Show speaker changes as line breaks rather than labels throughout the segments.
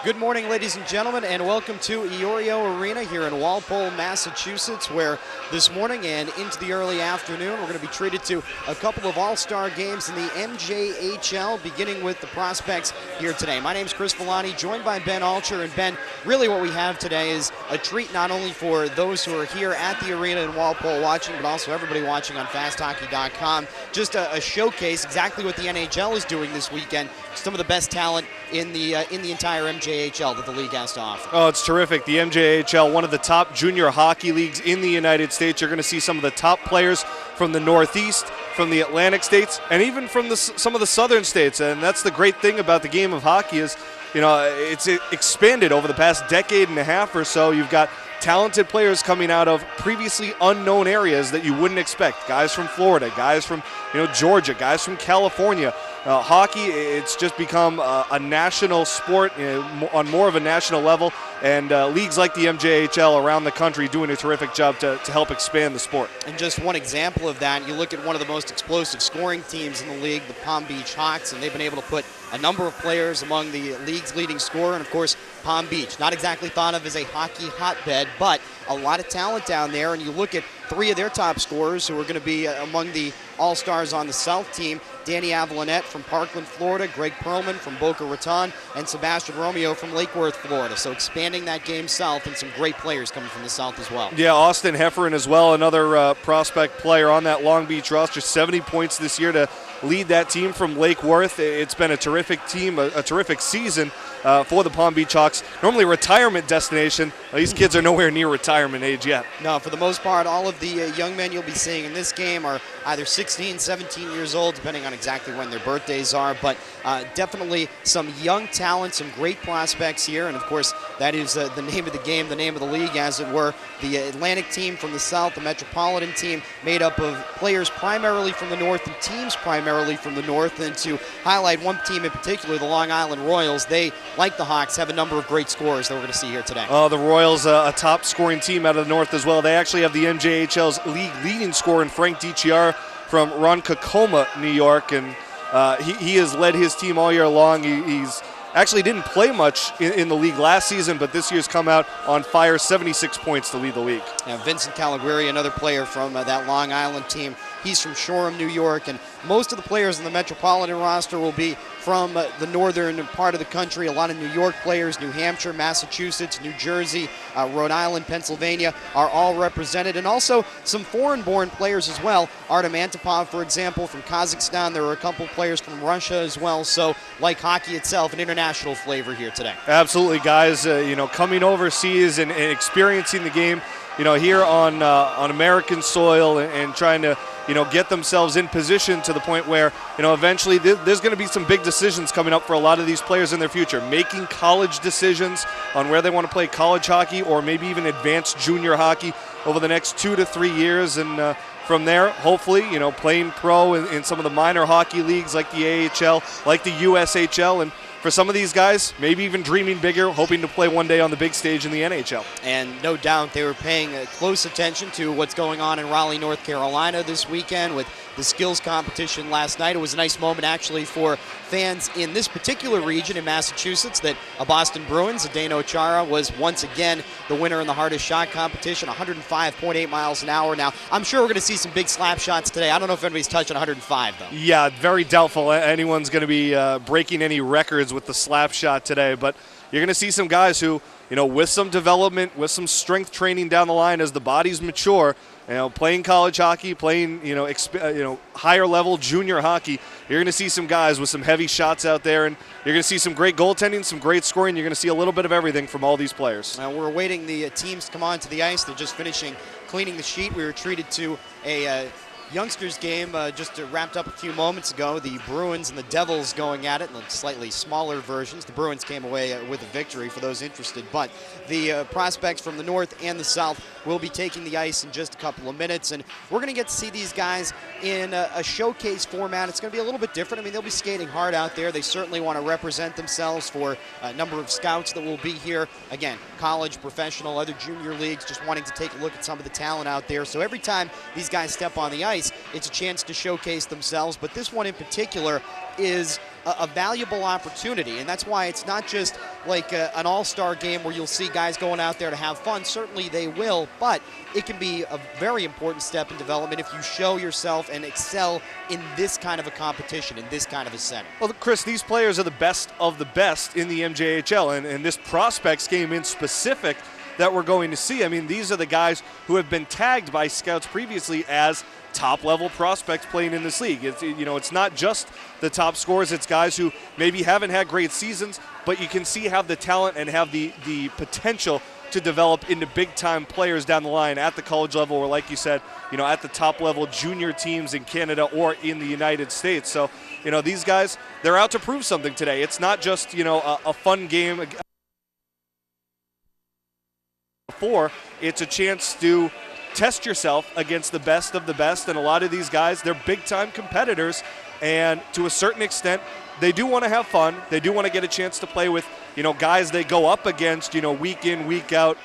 Good morning, ladies and gentlemen, and welcome to Iorio Arena here in Walpole, Massachusetts, where this morning and into the early afternoon, we're going to be treated to a couple of all-star games in the MJHL, beginning with the prospects here today. My name's Chris Villani, joined by Ben Alcher. And Ben, really what we have today is a treat not only for those who are here at the arena in Walpole watching, but also everybody watching on fasthockey.com. Just a showcase, exactly what the NHL is doing this weekend. Some of the best talent in the entire MJHL that the league has to offer.
Oh, it's terrific. The MJHL, one of the top junior hockey leagues in the United States. You're going to see some of the top players from the Northeast, from the Atlantic states, and even from some of the Southern states. And that's the great thing about the game of hockey is, it's expanded over the past decade and a half or so. You've got talented players coming out of previously unknown areas that you wouldn't expect. Guys from Florida, guys from Georgia, guys from California. Hockey, it's just become a national sport on more of a national level, and leagues like the MJHL around the country doing a terrific job to help expand the sport.
And just one example of that, you look at one of the most explosive scoring teams in the league, the Palm Beach Hawks, and they've been able to put a number of players among the league's leading scorer, and of course Palm Beach, not exactly thought of as a hockey hotbed, but a lot of talent down there. And you look at three of their top scorers who are going to be among the all-stars on the South team: Danny Avalanet from Parkland, Florida, Greg Perlman from Boca Raton, and Sebastian Romeo from Lake Worth, Florida. So expanding that game south, and some great players coming from the South as well.
Yeah, Austin Hefferon as well, another prospect player on that Long Beach roster. 70 points this year to lead that team from Lake Worth. It's been a terrific team, a terrific season for the Palm Beach Hawks. Normally a retirement destination. These kids are nowhere near retirement age yet.
No, for the most part, all of the young men you'll be seeing in this game are either 16, 17 years old, depending on exactly when their birthdays are. But definitely some young talent, some great prospects here. And, of course, that is the name of the game, the name of the league, as it were. The Atlantic team from the South, the Metropolitan team, made up of players primarily from the North and teams primarily from the North. And to highlight one team in particular, the Long Island Royals, they, like the Hawks, have a number of great scorers that we're going to see here today.
The Royals, a top scoring team out of the North as well. They actually have the MJHL's league leading scorer in Frank DiChiara from Ronkonkoma, New York, and he has led his team all year long. He's actually didn't play much in the league last season, but this year's come out on fire, 76 points to lead the league.
Vincent Caliguiri, another player from that Long Island team. He's from Shoreham, New York, and most of the players in the Metropolitan roster will be from the northern part of the country. A lot of New York players, New Hampshire, Massachusetts, New Jersey, Rhode Island, Pennsylvania are all represented, and also some foreign-born players as well. Artem Antipov, for example, from Kazakhstan. There are a couple players from Russia as well. So, like hockey itself, an international flavor here today.
Absolutely, guys. Coming overseas and experiencing the game, here on American soil and trying to, get themselves in position to the point where, eventually there's going to be some big decisions coming up for a lot of these players in their future. Making college decisions on where they want to play college hockey or maybe even advanced junior hockey over the next 2 to 3 years. And from there, hopefully, playing pro in some of the minor hockey leagues like the AHL, like the USHL, and for some of these guys, maybe even dreaming bigger, hoping to play one day on the big stage in the NHL.
And no doubt they were paying close attention to what's going on in Raleigh, North Carolina this weekend with the skills competition last night. It was a nice moment, actually, for fans in this particular region in Massachusetts that Boston Bruins, Zdeno Chara, was once again the winner in the hardest shot competition, 105.8 miles an hour. Now, I'm sure we're going to see some big slap shots today. I don't know if anybody's touching 105, though.
Yeah, very doubtful anyone's going to be breaking any records with the slap shot today, but you're going to see some guys who, with some development, with some strength training down the line as the bodies mature, playing college hockey, playing, higher level junior hockey, you're going to see some guys with some heavy shots out there, and you're going to see some great goaltending, some great scoring. You're going to see a little bit of everything from all these players.
We're awaiting the teams to come onto the ice. They're just finishing cleaning the sheet. We were treated to a youngsters game just wrapped up a few moments ago. The Bruins and the Devils going at it in slightly smaller versions. The Bruins came away with a victory for those interested, but the prospects from the North and the South will be taking the ice in just a couple of minutes, and we're going to get to see these guys in a showcase format. It's going to be a little bit different. I mean, they'll be skating hard out there. They certainly want to represent themselves for a number of scouts that will be here. Again, college, professional, other junior leagues, just wanting to take a look at some of the talent out there. So every time these guys step on the ice, it's a chance to showcase themselves. But this one in particular is a valuable opportunity. And that's why it's not just like an all-star game where you'll see guys going out there to have fun. Certainly they will, but it can be a very important step in development if you show yourself and excel in this kind of a competition, in this kind of a setting.
Well, Chris, these players are the best of the best in the MJHL, and this prospects game in specific that we're going to see. I mean, these are the guys who have been tagged by scouts previously as top-level prospects playing in this league. It's not just the top scorers. It's guys who maybe haven't had great seasons, but you can see have the talent and have the potential to develop into big-time players down the line at the college level, or like you said, at the top-level junior teams in Canada or in the United States. So, these guys, they're out to prove something today. It's not just, a fun game. It's a chance to test yourself against the best of the best, and a lot of these guys, they're big-time competitors, and to a certain extent, they do want to have fun. They do want to get a chance to play with, guys they go up against, week in, week out,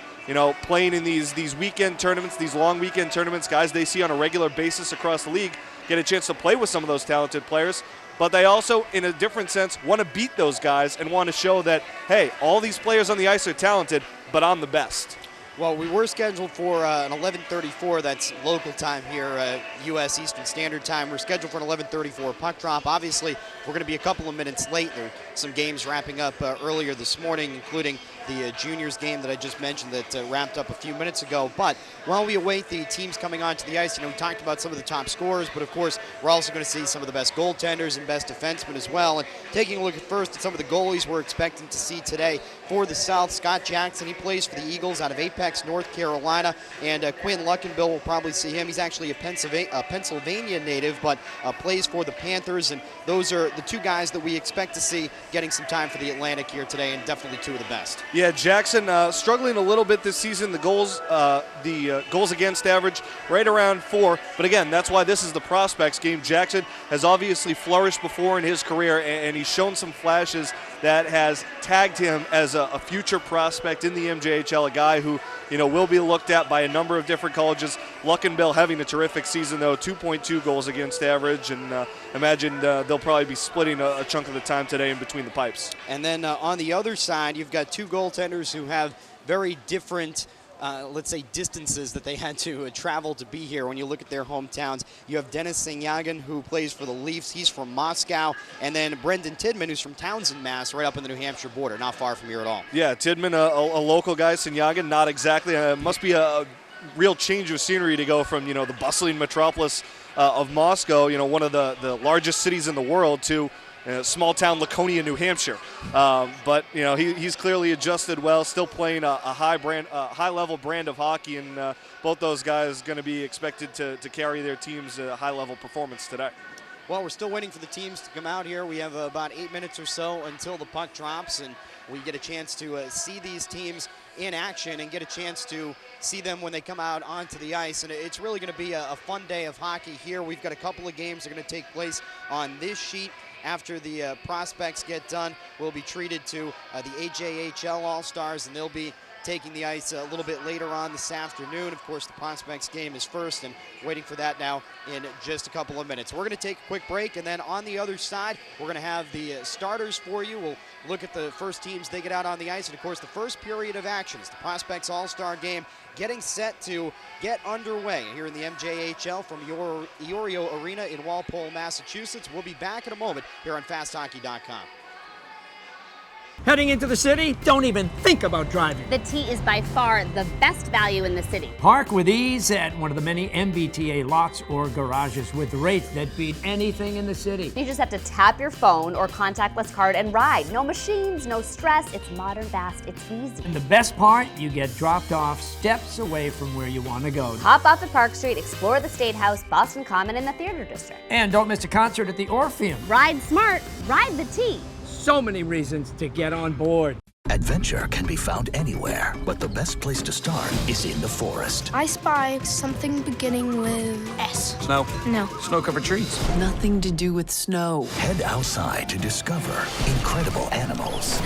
playing in these weekend tournaments, these long weekend tournaments, guys they see on a regular basis across the league, get a chance to play with some of those talented players. But they also, in a different sense, want to beat those guys and want to show that, hey, all these players on the ice are talented, but I'm the best.
Well, we were scheduled for an 11:34. That's local time here, U.S. Eastern Standard Time. We're scheduled for an 11:34 puck drop. Obviously, we're going to be a couple of minutes late. There are some games wrapping up earlier this morning, including the juniors game that I just mentioned that wrapped up a few minutes ago. But while we await the teams coming onto the ice, we talked about some of the top scorers, but of course, we're also going to see some of the best goaltenders and best defensemen as well. And taking a look first at some of the goalies we're expecting to see today for the South, Scott Jackson, he plays for the Eagles out of Apex, North Carolina, and Quinn Luckenbill, will probably see him. He's actually a Pennsylvania native, but plays for the Panthers, and those are the two guys that we expect to see getting some time for the Atlantic here today, and definitely two of the best.
Yeah, Jackson struggling a little bit this season. The goals against average right around 4, but again, that's why this is the prospects game. Jackson has obviously flourished before in his career, and he's shown some flashes that has tagged him as a future prospect in the MJHL, a guy who will be looked at by a number of different colleges. Luckenbill having a terrific season, though, 2.2 goals against average, and imagine they'll probably be splitting a chunk of the time today in between the pipes.
And then on the other side, you've got two goaltenders who have very different let's say, distances that they had to travel to be here. When you look at their hometowns, you have Denis Sanyagin, who plays for the Leafs. He's from Moscow. And then Brendan Tidman, who's from Townsend, Mass., right up in the New Hampshire border, not far from here at all.
Yeah, Tidman, a local guy. Sanyagin, not exactly. Must be a real change of scenery to go from, the bustling metropolis of Moscow, one of the largest cities in the world, to small town Laconia, New Hampshire. But he's clearly adjusted well, still playing a high level brand of hockey, and both those guys going to be expected to carry their teams a high level performance today.
Well, we're still waiting for the teams to come out here. We have about 8 minutes or so until the puck drops, and we get a chance to see these teams in action and get a chance to see them when they come out onto the ice. And it's really going to be a fun day of hockey here. We've got a couple of games that are going to take place on this sheet. After the prospects get done, we'll be treated to the MJHL All-Stars, and they'll be taking the ice a little bit later on this afternoon. Of course, the prospects game is first, and waiting for that now in just a couple of minutes. We're going to take a quick break, and then on the other side, we're going to have the starters for you. We'll look at the first teams they get out on the ice, and of course, the first period of action is the prospects All-Star game getting set to get underway here in the MJHL from Iorio Arena in Walpole, Massachusetts. We'll be back in a moment here on FastHockey.com.
Heading into the city? Don't even think about driving.
The T is by far the best value in the city.
Park with ease at one of the many MBTA lots or garages with rates that beat anything in the city.
You just have to tap your phone or contactless card and ride. No machines, no stress. It's modern, fast, it's easy.
And the best part, you get dropped off steps away from where you want to go.
Hop off at Park Street, explore the State House, Boston Common, and the Theater District.
And don't miss a concert at the Orpheum.
Ride smart, ride the T.
So many reasons to get on board.
Adventure can be found anywhere, but the best place to start is in the forest.
I spy something beginning with S.
Snow?
No.
Snow-covered trees?
Nothing to do with snow.
Head outside to discover incredible animals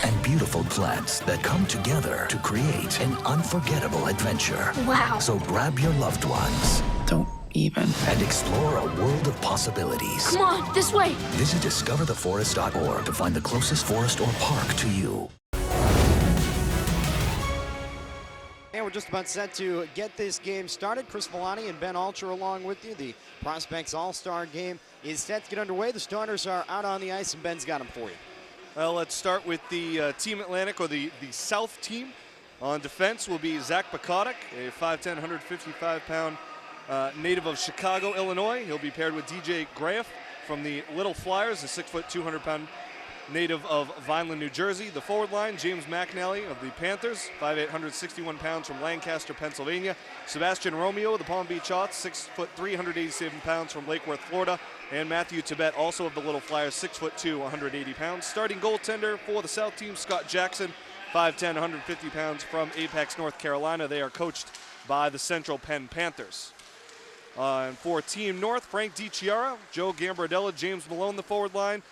and beautiful plants that come together to create an unforgettable adventure.
Wow.
So grab your loved ones.
Don't even.
And explore a world of possibilities.
Come on, this way.
Visit discovertheforest.org to find the closest forest or park to you.
And we're just about set to get this game started. Chris Villani and Ben Alcher along with you. The Prospects All-Star game is set to get underway. The starters are out on the ice, and Ben's got them for you.
Well, let's start with the Team Atlantic, or the South team. On defense will be Zach Pakotic, a 5'10", 155-pound native of Chicago, Illinois. He'll be paired with DJ Graff from the Little Flyers, a 6', 200-pound native of Vineland, New Jersey. The forward line, James McNally of the Panthers, 5'8", 161 pounds from Lancaster, Pennsylvania. Sebastian Romeo of the Palm Beach Hawks, 6'3", 187 pounds from Lake Worth, Florida. And Matthew Tibet, also of the Little Flyers, 6'2", 180 pounds. Starting goaltender for the South team, Scott Jackson, 5'10", 150 pounds from Apex, North Carolina. They are coached by the Central Penn Panthers. And for Team North, Frank DiChiara, Joe Gambardella, James Malone, the forward line.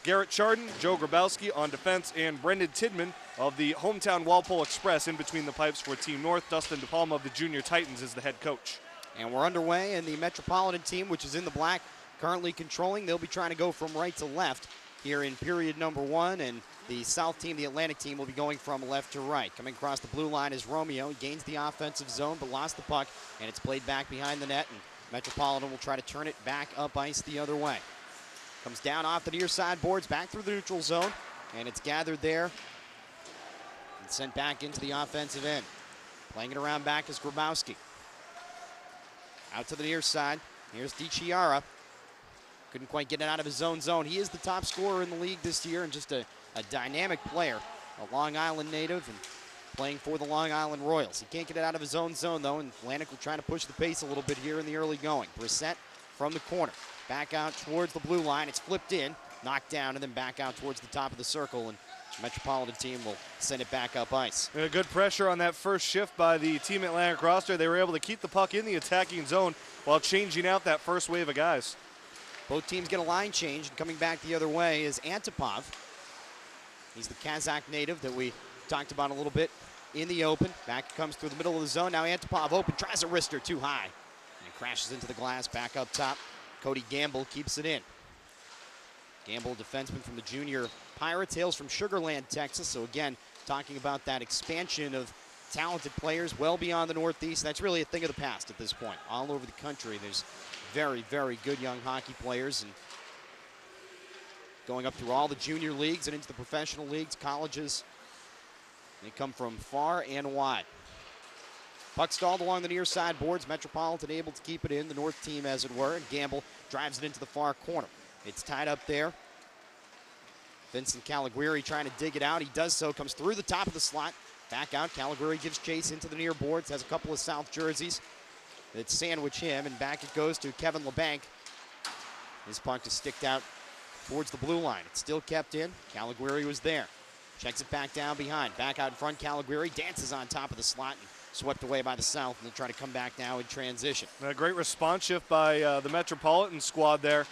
Garrett Chardon, Joe Grabowski on defense, and Brendan Tidman of the hometown Walpole Express in between the pipes for Team North. Dustin DePalma of the Junior Titans is the head coach.
And we're underway, and the Metropolitan team, which is in the black, currently controlling. They'll be trying to go from right to left here in period number 1, and the South team, the Atlantic team, will be going from left to right. Coming across the blue line is Romeo. He gains the offensive zone, but lost the puck, and it's played back behind the net, and Metropolitan will try to turn it back up ice the other way. Comes down off the near side boards, back through the neutral zone, and it's gathered there and sent back into the offensive end. Playing it around back is Grabowski. Out to the near side. Here's DiChiara. Couldn't quite get it out of his own zone. He is the top scorer in the league this year and just a dynamic player. A Long Island native and playing for the Long Island Royals. He can't get it out of his own zone, though, and Atlantic will try to push the pace a little bit here in the early going. Brissett from the corner. Back out towards the blue line. It's flipped in, knocked down, and then back out towards the top of the circle. And the Metropolitan team will send it back up ice.
Good pressure on that first shift by the Team Atlantic roster. They were able to keep the puck in the attacking zone while changing out that first wave of guys.
Both teams get a line change, and coming back the other way is Antipov. He's the Kazakh native that we talked about a little bit in the open. Back comes through the middle of the zone. Now Antipov open, tries a wrister too high, and crashes into the glass back up top. Cody Gamble keeps it in. Gamble, defenseman from the Junior Pirates, hails from Sugar Land, Texas. So again, talking about that expansion of talented players well beyond the Northeast. That's really a thing of the past at this point. All over the country, there's very, very good young hockey players, and going up through all the junior leagues and into the professional leagues, colleges. They come from far and wide. Puck stalled along the near side boards. Metropolitan able to keep it in, the North team as it were, and Gamble drives it into the far corner. It's tied up there. Vincent Caliguiri trying to dig it out. He does so, comes through the top of the slot. Back out, Caliguiri gives chase into the near boards, has a couple of South jerseys that sandwich him, and back it goes to Kevin LeBanc. His puck is sticked out towards the blue line. It's still kept in. Caliguiri was there. Checks it back down behind. Back out in front, Caliguiri dances on top of the slot and swept away by the South, and they'll try to come back now in transition.
A great response shift by the Metropolitan squad there.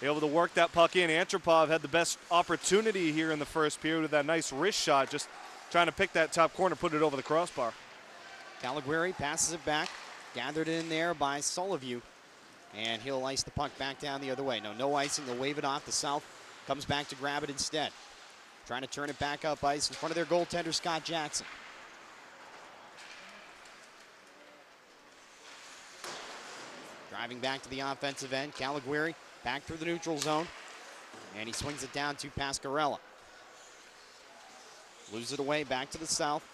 Able to work that puck in. Antipov had the best opportunity here in the first period with that nice wrist shot, just trying to pick that top corner, put it over the crossbar.
Caliguiri passes it back, gathered in there by Soloview, and he'll ice the puck back down the other way. No icing, they'll wave it off. The South comes back to grab it instead. Trying to turn it back up ice in front of their goaltender, Scott Jackson. Driving back to the offensive end, Caliguiri back through the neutral zone, and he swings it down to Pascarella. Loses it away back to the South.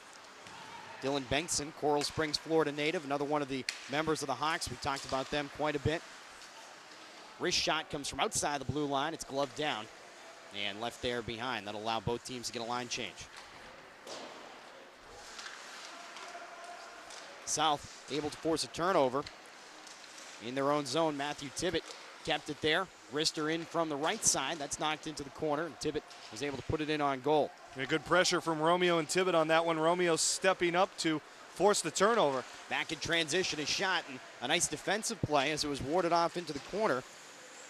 Dylan Bengtson, Coral Springs, Florida native, another one of the members of the Hawks. We talked about them quite a bit. Wrist shot comes from outside the blue line. It's gloved down and left there behind. That'll allow both teams to get a line change. South able to force a turnover in their own zone. Matthew Tibbett kept it there. Wrister in from the right side. That's knocked into the corner, and Tibbett was able to put it in on goal.
Good pressure from Romeo and Tibbett on that one. Romeo stepping up to force the turnover.
Back in transition, a shot, and a nice defensive play as it was warded off into the corner.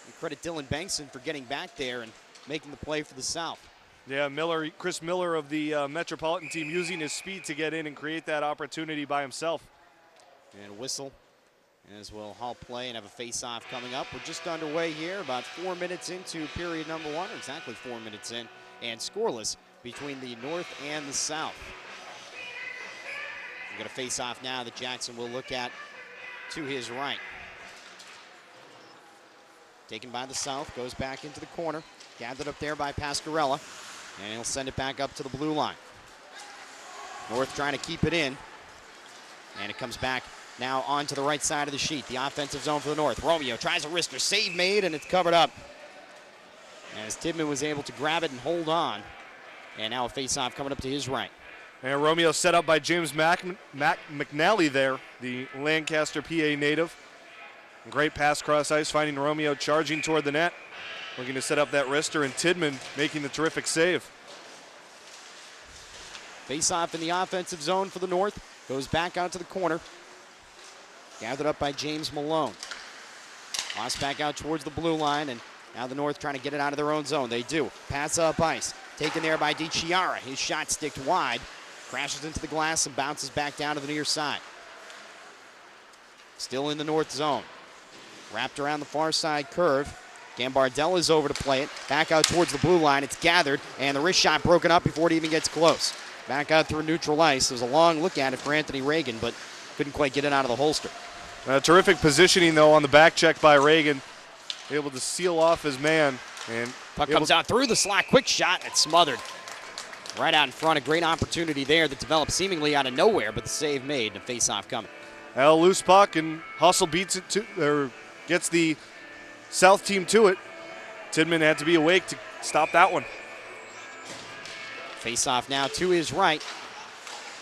And credit Dylan Bengtson for getting back there and making the play for the South.
Yeah, Chris Miller of the Metropolitan team using his speed to get in and create that opportunity by himself.
And a whistle as we'll halt play and have a face-off coming up. We're just underway here, about 4 minutes into period number 1, exactly 4 minutes in, and scoreless between the North and the South. We've got a face-off now that Jackson will look at to his right. Taken by the South, goes back into the corner, gathered up there by Pascarella, and he'll send it back up to the blue line. North trying to keep it in, and it comes back now onto the right side of the sheet. The offensive zone for the North. Romeo tries a wrister, save made, and it's covered up. As Tidman was able to grab it and hold on. And now a face-off coming up to his right.
And Romeo set up by James McNally there, the Lancaster, PA native. Great pass cross ice, finding Romeo charging toward the net. Looking to set up that wrister, and Tidman making the terrific save.
Face-off in the offensive zone for the North. Goes back out to the corner. Gathered up by James Malone. Lost back out towards the blue line, and now the North trying to get it out of their own zone. They do. Pass up ice. Taken there by DiChiara. His shot sticked wide. Crashes into the glass and bounces back down to the near side. Still in the North zone. Wrapped around the far side curve. Gambardella is over to play it. Back out towards the blue line. It's gathered, and the wrist shot broken up before it even gets close. Back out through neutral ice. There's a long look at it for Anthony Reagan, but couldn't quite get it out of the holster.
Terrific positioning, though, on the back check by Reagan. Able to seal off his man. And
puck comes out through the slot. Quick shot. It's smothered. Right out in front. A great opportunity there that developed seemingly out of nowhere, but the save made and a face-off coming.
Loose puck, and Hustle beats it to, or gets the South team to it. Tidman had to be awake to stop that one.
Face-off now to his right.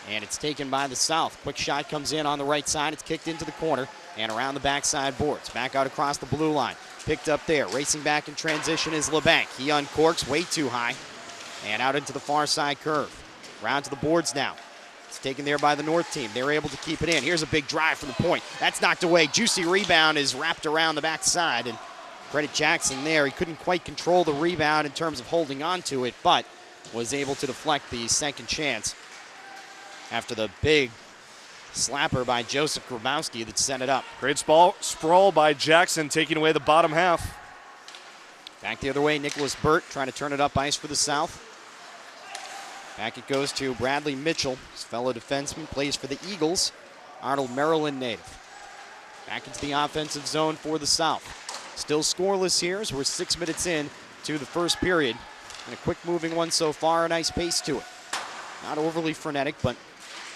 And it's taken by the South. Quick shot comes in on the right side. It's kicked into the corner and around the backside boards. Back out across the blue line. Picked up there. Racing back in transition is LeBanc. He uncorks way too high. And out into the far side curve. Round to the boards now. It's taken there by the North team. They're able to keep it in. Here's a big drive from the point. That's knocked away. Juicy rebound is wrapped around the backside. And credit Jackson there. He couldn't quite control the rebound in terms of holding on to it, but was able to deflect the second chance after the big slapper by Joseph Grabowski that set it up.
Great sprawl by Jackson, taking away the bottom half.
Back the other way, Nicholas Burt trying to turn it up ice for the South. Back it goes to Bradley Mitchell, his fellow defenseman, plays for the Eagles, Arnold, Maryland native. Back into the offensive zone for the South. Still scoreless here as we're 6 minutes in to the first period. And a quick moving one so far, a nice pace to it. Not overly frenetic, but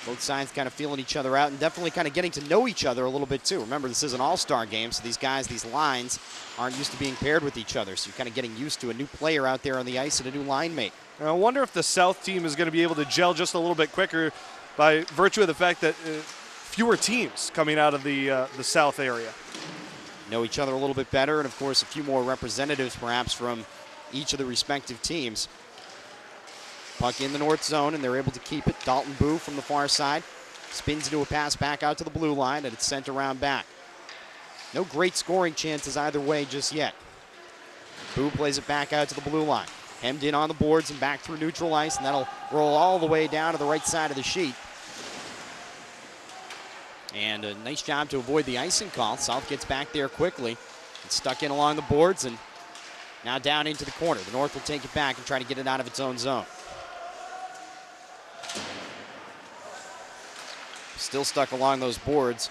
both sides kind of feeling each other out and definitely kind of getting to know each other a little bit too. Remember, this is an all-star game, so these guys, these lines, aren't used to being paired with each other. So you're kind of getting used to a new player out there on the ice and a new line mate.
I wonder if the South team is going to be able to gel just a little bit quicker by virtue of the fact that fewer teams coming out of the South area.
Know each other a little bit better, and of course a few more representatives perhaps from each of the respective teams. Puck in the North zone, and they're able to keep it. Dalton Boo from the far side spins into a pass back out to the blue line, and it's sent around back. No great scoring chances either way just yet. Boo plays it back out to the blue line. Hemmed in on the boards and back through neutral ice, and that'll roll all the way down to the right side of the sheet. And a nice job to avoid the icing call. South gets back there quickly. It's stuck in along the boards, and now down into the corner. The North will take it back and try to get it out of its own zone. Still stuck along those boards.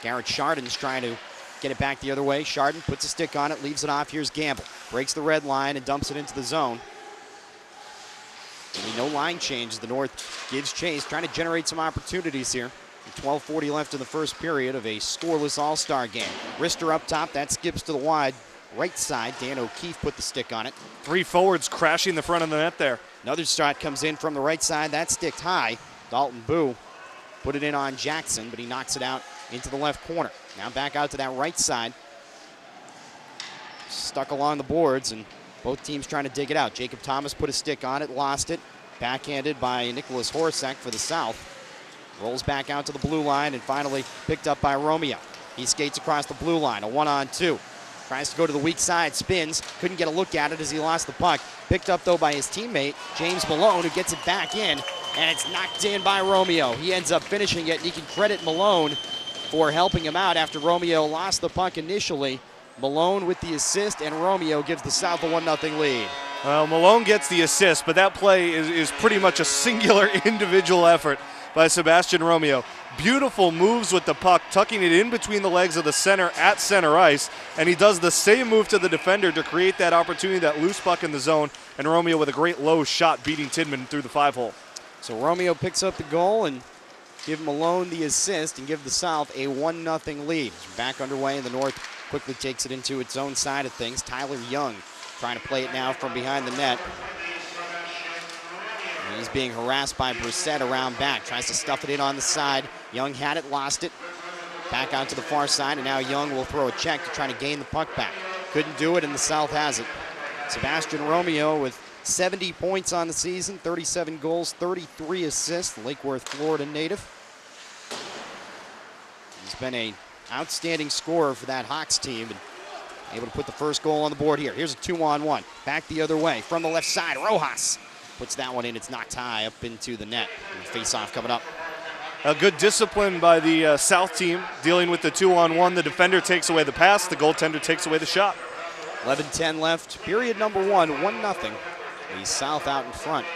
Garrett Chardon's trying to get it back the other way. Chardon puts a stick on it, leaves it off. Here's Gamble. Breaks the red line and dumps it into the zone. No line change. The North gives chase, trying to generate some opportunities here. 12:40 left in the first period of a scoreless all-star game. Wrister up top. That skips to the wide right side. Dan O'Keefe put the stick on it.
Three forwards crashing the front of the net there.
Another shot comes in from the right side. That sticked high. Dalton Boo put it in on Jackson, but he knocks it out into the left corner. Now back out to that right side. Stuck along the boards, and both teams trying to dig it out. Jacob Thomas put a stick on it, lost it. Backhanded by Nicholas Horsack for the South. Rolls back out to the blue line and finally picked up by Romeo. He skates across the blue line, a 1-on-2. Tries to go to the weak side, spins, couldn't get a look at it as he lost the puck. Picked up though by his teammate, James Malone, who gets it back in, and it's knocked in by Romeo. He ends up finishing it, and you can credit Malone for helping him out after Romeo lost the puck initially. Malone with the assist, and Romeo gives the South a 1-0 lead.
Well, Malone gets the assist, but that play is pretty much a singular individual effort by Sebastian Romeo. Beautiful moves with the puck, tucking it in between the legs of the center at center ice, and he does the same move to the defender to create that opportunity, that loose puck in the zone, and Romeo with a great low shot beating Tidman through the 5-hole.
So Romeo picks up the goal and give Malone the assist and give the South a 1-0 lead. Back underway, and the North quickly takes it into its own side of things. Tyler Young trying to play it now from behind the net. And he's being harassed by Brissett around back. Tries to stuff it in on the side. Young had it, lost it. Back out to the far side, and now Young will throw a check to try to gain the puck back. Couldn't do it, and the South has it. Sebastian Romeo with 70 points on the season, 37 goals, 33 assists, the Lake Worth, Florida native. He's been an outstanding scorer for that Hawks team, and able to put the first goal on the board here. Here's a 2-on-1. Back the other way from the left side. Rojas puts that one in. It's knocked high up into the net. Face-off coming up.
A good discipline by the South team dealing with the 2-on-1. The defender takes away the pass. The goaltender takes away the shot.
11:10 left. Period number 1, 1-0. The South out in front.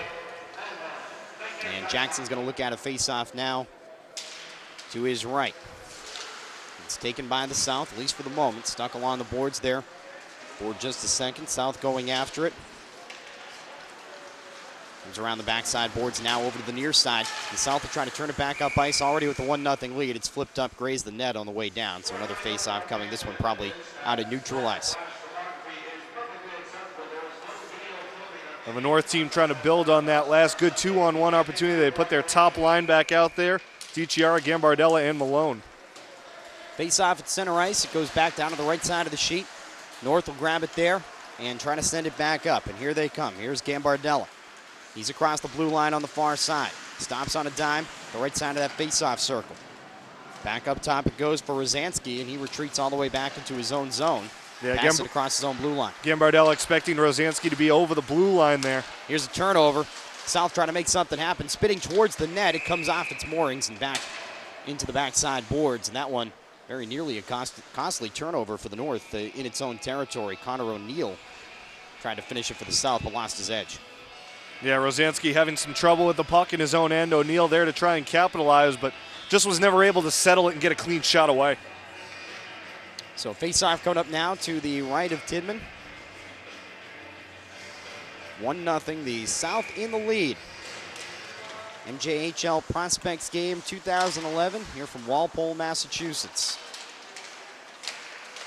And Jackson's going to look at a face-off now to his right. It's taken by the South, at least for the moment. Stuck along the boards there for just a second. South going after it. Comes around the backside boards now over to the near side. The South will try to turn it back up ice already with a 1-0 lead. It's flipped up, grazed the net on the way down. So another face-off coming. This one probably out of neutral ice.
Well, the North team trying to build on that last good 2-on-1 opportunity. They put their top line back out there. DiChiara, Gambardella, and Malone.
Face-off at center ice. It goes back down to the right side of the sheet. North will grab it there and try to send it back up. And here they come. Here's Gambardella. He's across the blue line on the far side. Stops on a dime, the right side of that face-off circle. Back up top it goes for Rosansky, and he retreats all the way back into his own zone.
Yeah,
Pass it across his own blue line.
Gambardella expecting Rosansky to be over the blue line there.
Here's a turnover. South trying to make something happen. Spitting towards the net. It comes off its moorings and back into the backside boards. And that one very nearly a costly turnover for the North in its own territory. Connor O'Neill tried to finish it for the South, but lost his edge.
Yeah, Rosansky having some trouble with the puck in his own end. O'Neill there to try and capitalize, but just was never able to settle it and get a clean shot away.
So face-off coming up now to the right of Tidman. 1-0, the South in the lead. MJHL Prospects game 2011 here from Walpole, Massachusetts.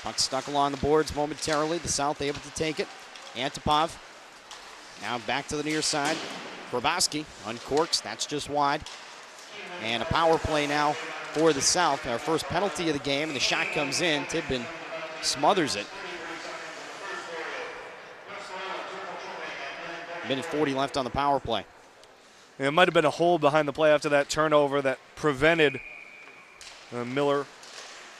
Puck stuck along the boards momentarily. The South able to take it. Antipov now back to the near side. Grabowski uncorks. That's just wide. And a power play now for the South. Our first penalty of the game, and the shot comes in. Tidman smothers it. Minute 40 left on the power play.
And it might have been a hold behind the play after that turnover that prevented Miller,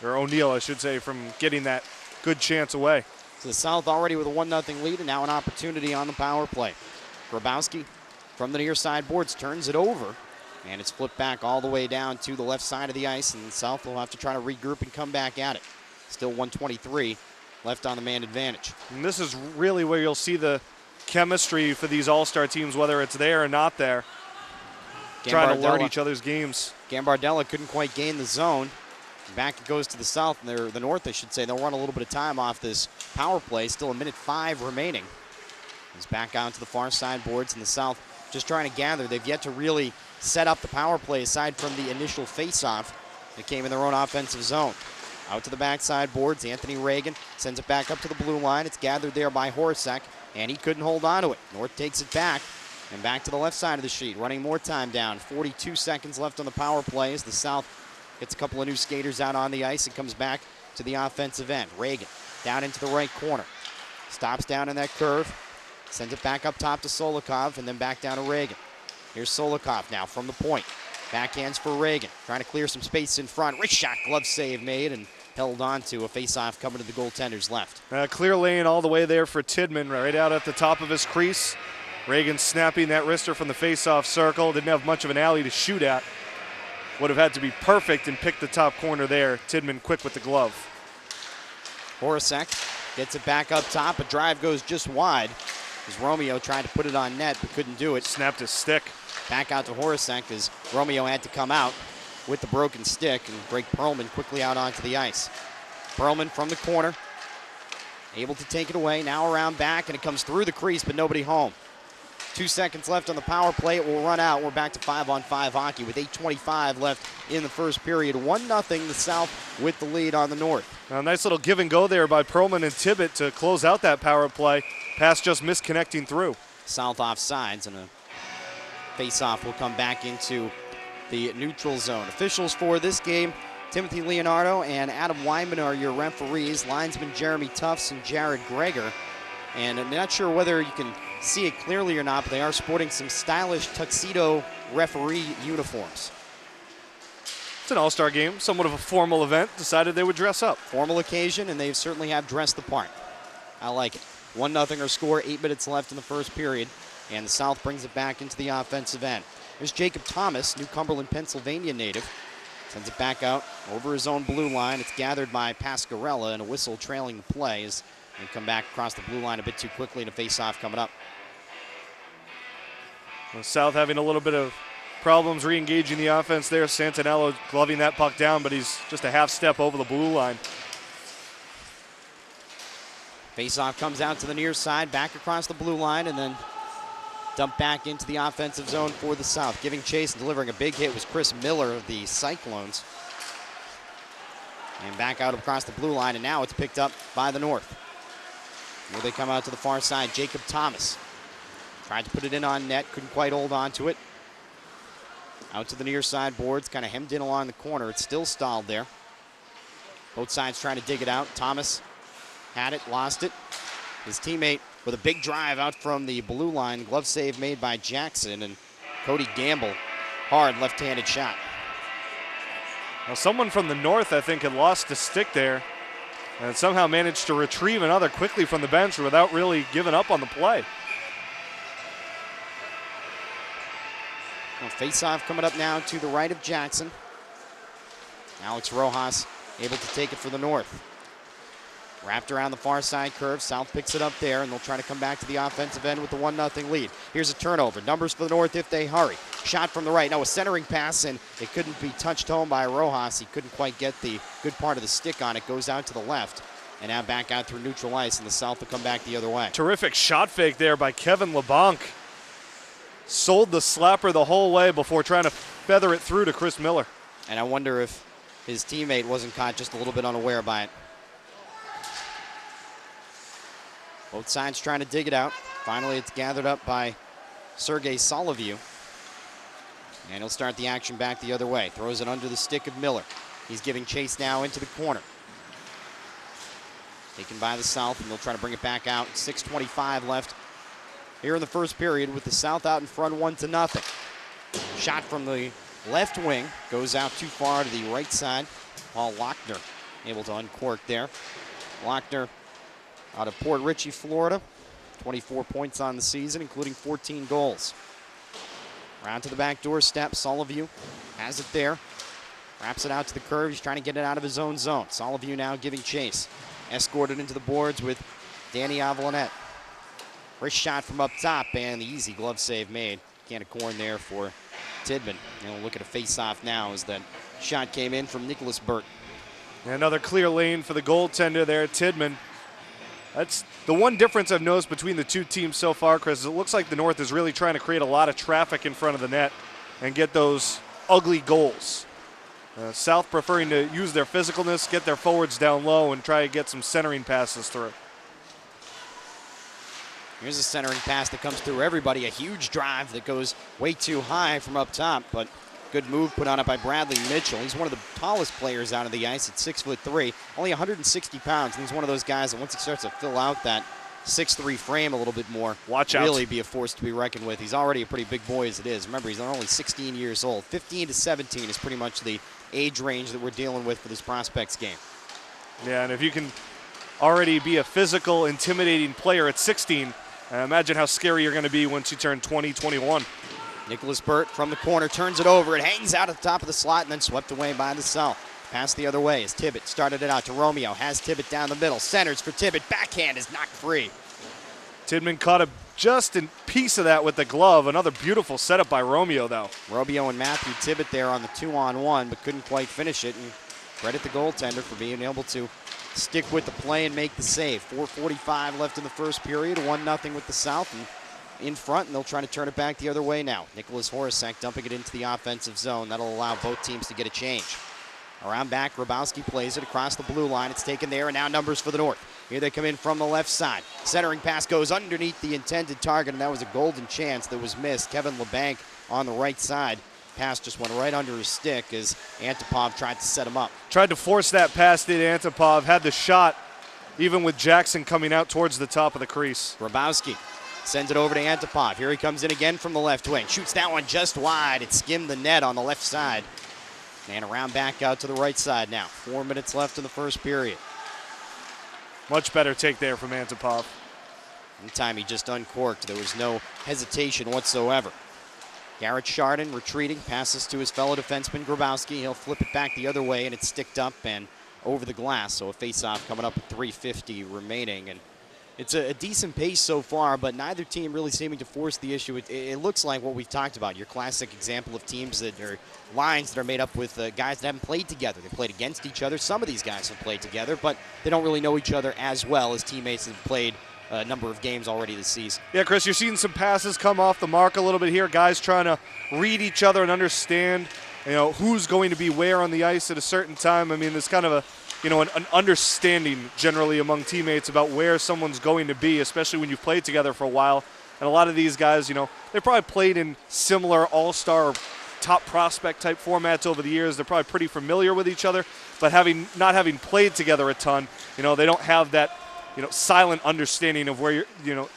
or O'Neill, I should say, from getting that good chance away.
So the South already with a 1-0 lead, and now an opportunity on the power play. Grabowski from the near side boards turns it over, and it's flipped back all the way down to the left side of the ice, and the South will have to try to regroup and come back at it. Still 1:23 left on the man advantage.
And this is really where you'll see the chemistry for these all-star teams, whether it's there or not there. Trying to learn each other's games.
Gambardella couldn't quite gain the zone. Back it goes to the South, and the North, I should say. They'll run a little bit of time off this power play. Still a minute 5 remaining. He's back out to the far side boards, and the South just trying to gather. They've yet to really set up the power play aside from the initial face-off that came in their own offensive zone. Out to the backside boards, Anthony Reagan sends it back up to the blue line. It's gathered there by Horacek, and he couldn't hold on to it. North takes it back, and back to the left side of the sheet, running more time down. 42 seconds left on the power play as the South gets a couple of new skaters out on the ice and comes back to the offensive end. Reagan down into the right corner. Stops down in that curve, sends it back up top to Solikov, and then back down to Reagan. Here's Solikov now from the point. Backhands for Reagan, trying to clear some space in front. Wrist shot, glove save made, and held on to a face-off coming to the goaltender's left.
Clear lane all the way there for Tidman, right out at the top of his crease. Reagan snapping that wrister from the face-off circle. Didn't have much of an alley to shoot at. would have had to be perfect and pick the top corner there. Tidman quick with the glove.
Horacek gets it back up top. A drive goes just wide as Romeo tried to put it on net but couldn't do it.
Snapped his stick.
Back out to Horacek as Romeo had to come out with the broken stick and break Perlman quickly out onto the ice. Perlman from the corner, able to take it away. Now around back, and it comes through the crease, but nobody home. 2 seconds left on the power play. It will run out. We're back to 5-on-5 hockey with 8:25 left in the first period. 1-0 the South with the lead on the North.
A nice little give and go there by Perlman and Tibbet to close out that power play. Pass just misconnecting through.
South offsides, and a face-off will come back into the neutral zone. Officials for this game, Timothy Leonardo and Adam Wyman are your referees. Linesman Jeremy Tufts and Jared Greger. And I'm not sure whether you can see it clearly or not, but they are sporting some stylish tuxedo referee uniforms.
It's an all-star game, somewhat of a formal event. Decided they would dress up.
Formal occasion, and they certainly have dressed the part. I like it. 1-0 our score, 8 minutes left in the first period, and the South brings it back into the offensive end. There's Jacob Thomas, New Cumberland, Pennsylvania native. Sends it back out over his own blue line. It's gathered by Pascarella, and a whistle trailing the play as they come back across the blue line a bit too quickly, and a face-off coming up.
The South having a little bit of problems re-engaging the offense there. Santinello gloving that puck down, but he's just a half step over the blue line.
Face-off comes out to the near side, back across the blue line, and then dumped back into the offensive zone for the South. Giving chase and delivering a big hit was Chris Miller of the Cyclones. And back out across the blue line, and now it's picked up by the North. Here they come out to the far side. Jacob Thomas tried to put it in on net, couldn't quite hold on to it. Out to the near side boards, kind of hemmed in along the corner. It's still stalled there. Both sides trying to dig it out. Thomas had it, lost it. His teammate with a big drive out from the blue line. Glove save made by Jackson, and Cody Gamble, hard left-handed shot.
Well, someone from the North, I think, had lost a stick there and somehow managed to retrieve another quickly from the bench without really giving up on the play.
Well, face-off coming up now to the right of Jackson. Alex Rojas able to take it for the North. Wrapped around the far side curve. South picks it up there, and they'll try to come back to the offensive end with the 1-0 lead. Here's a turnover. Numbers for the North if they hurry. Shot from the right. Now a centering pass, and it couldn't be touched home by Rojas. He couldn't quite get the good part of the stick on it. Goes out to the left, and now back out through neutral ice, and the South will come back the other way.
Terrific shot fake there by Kevin LeBlanc. Sold the slapper the whole way before trying to feather it through to Chris Miller.
And I wonder if his teammate wasn't caught just a little bit unaware by it. Both sides trying to dig it out. Finally, it's gathered up by Sergei Soloviev. And he'll start the action back the other way. Throws it under the stick of Miller. He's giving chase now into the corner. Taken by the South, and they'll try to bring it back out. 6:25 left here in the first period with the South out in front 1-0. Shot from the left wing. Goes out too far to the right side. Paul Lochner able to uncork there. Lochner out of Port Richey, Florida. 24 points on the season, including 14 goals. Round to the back door step. Soloviev has it there. Wraps it out to the curve. He's trying to get it out of his own zone. Soloviev now giving chase. Escorted into the boards with Danny Avalanet. Wrist shot from up top, and the easy glove save made. Can of corn there for Tidman. And we'll look at a face-off now as that shot came in from Nicholas Burt.
And another clear lane for the goaltender there, Tidman. That's the one difference I've noticed between the two teams so far, Chris. Is it looks like the North is really trying to create a lot of traffic in front of the net and get those ugly goals. South preferring to use their physicalness, get their forwards down low, and try to get some centering passes through.
Here's a centering pass that comes through everybody. A huge drive that goes way too high from up top, but good move put on it by Bradley Mitchell. He's one of the tallest players out of the ice at 6'3", only 160 pounds. And he's one of those guys that once he starts to fill out that 6'3" frame a little bit more,
watch out,
really be a force to be reckoned with. He's already a pretty big boy as it is. Remember, he's only 16 years old. 15 to 17 is pretty much the age range that we're dealing with for this prospects game.
Yeah, and if you can already be a physical, intimidating player at 16, imagine how scary you're going to be once you turn 20, 21.
Nicholas Burt from the corner turns it over. It hangs out at the top of the slot and then swept away by the South. Pass the other way as Tibbet started it out to Romeo. Has Tibbet down the middle. Centers for Tibbet. Backhand is knocked free.
Tidman caught a just a piece of that with the glove. Another beautiful setup by Romeo, though.
Romeo and Matthew Tibbet there on the 2-on-1, but couldn't quite finish it. And credit the goaltender for being able to stick with the play and make the save. 4:45 left in the first period. 1-0 with the South. And in front, and they'll try to turn it back the other way now. Nicholas Horacek dumping it into the offensive zone. That'll allow both teams to get a change. Around back, Grabowski plays it across the blue line. It's taken there, and now numbers for the North. Here they come in from the left side. Centering pass goes underneath the intended target, and that was a golden chance that was missed. Kevin LeBanc on the right side. Pass just went right under his stick as Antipov tried to set him up.
Tried to force that pass, did Antipov. Had the shot, even with Jackson coming out towards the top of the crease.
Grabowski sends it over to Antipov. Here he comes in again from the left wing. Shoots that one just wide. It skimmed the net on the left side. And around back out to the right side now. 4 minutes left in the first period.
Much better take there from Antipov.
Anytime he just uncorked, there was no hesitation whatsoever. Garrett Chardon retreating, passes to his fellow defenseman Grabowski. He'll flip it back the other way, and it's sticked up and over the glass. So a faceoff coming up with 3:50 remaining. And it's a decent pace so far, but neither team really seeming to force the issue. It looks like what we've talked about, your classic example of teams that are lines that are made up with guys that haven't played together. They played against each other. Some of these guys have played together, but they don't really know each other as well as teammates that have played a number of games already this season.
Yeah, Chris, you're seeing some passes come off the mark a little bit here. Guys trying to read each other and understand, who's going to be where on the ice at a certain time. I mean, there's kind of an understanding generally among teammates about where someone's going to be, especially when you've played together for a while. And a lot of these guys, they've probably played in similar all-star top prospect type formats over the years. They're probably pretty familiar with each other, but not having played together a ton, they don't have that silent understanding of where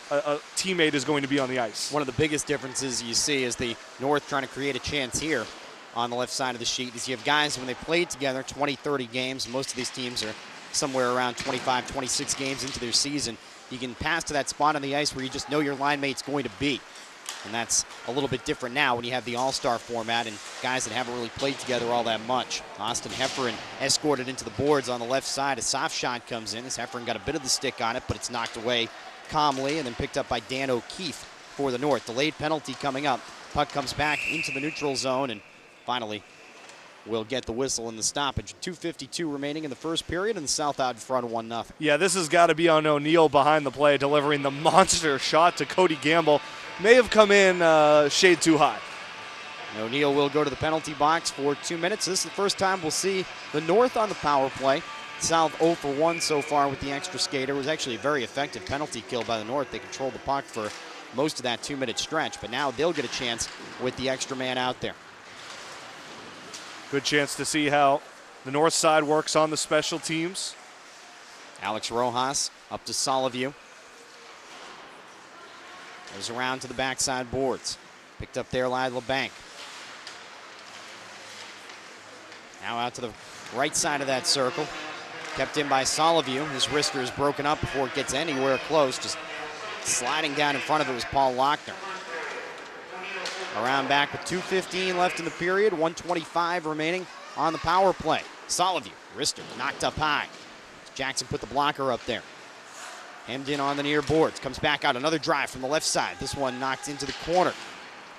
a teammate is going to be on the ice.
One of the biggest differences you see is the North trying to create a chance here on the left side of the sheet is you have guys when they played together 20, 30 games. Most of these teams are somewhere around 25, 26 games into their season. You can pass to that spot on the ice where you just know your line mate's going to be. And that's a little bit different now when you have the all-star format and guys that haven't really played together all that much. Austin Hefferon escorted into the boards on the left side. A soft shot comes in as Hefferon got a bit of the stick on it, but it's knocked away calmly and then picked up by Dan O'Keefe for the North. Delayed penalty coming up. Puck comes back into the neutral zone and finally we'll get the whistle in the stoppage. 2:52 remaining in the first period and the South out in front 1-0.
Yeah, this has got to be on O'Neill behind the play, delivering the monster shot to Cody Gamble. May have come in shade too high.
And O'Neill will go to the penalty box for 2 minutes. This is the first time we'll see the North on the power play. South 0 for 1 so far with the extra skater. It was actually a very effective penalty kill by the North. They controlled the puck for most of that 2-minute stretch, but now they'll get a chance with the extra man out there.
Good chance to see how the North side works on the special teams.
Alex Rojas up to Soloview. Goes around to the backside boards. Picked up there by LeBanc. Now out to the right side of that circle. Kept in by Soloview. His wrister is broken up before it gets anywhere close. Just sliding down in front of it was Paul Lochner. Around back with 2:15 left in the period. 1:25 remaining on the power play. Soloview, wrister knocked up high. Jackson put the blocker up there. Hemmed in on the near boards. Comes back out. Another drive from the left side. This one knocked into the corner.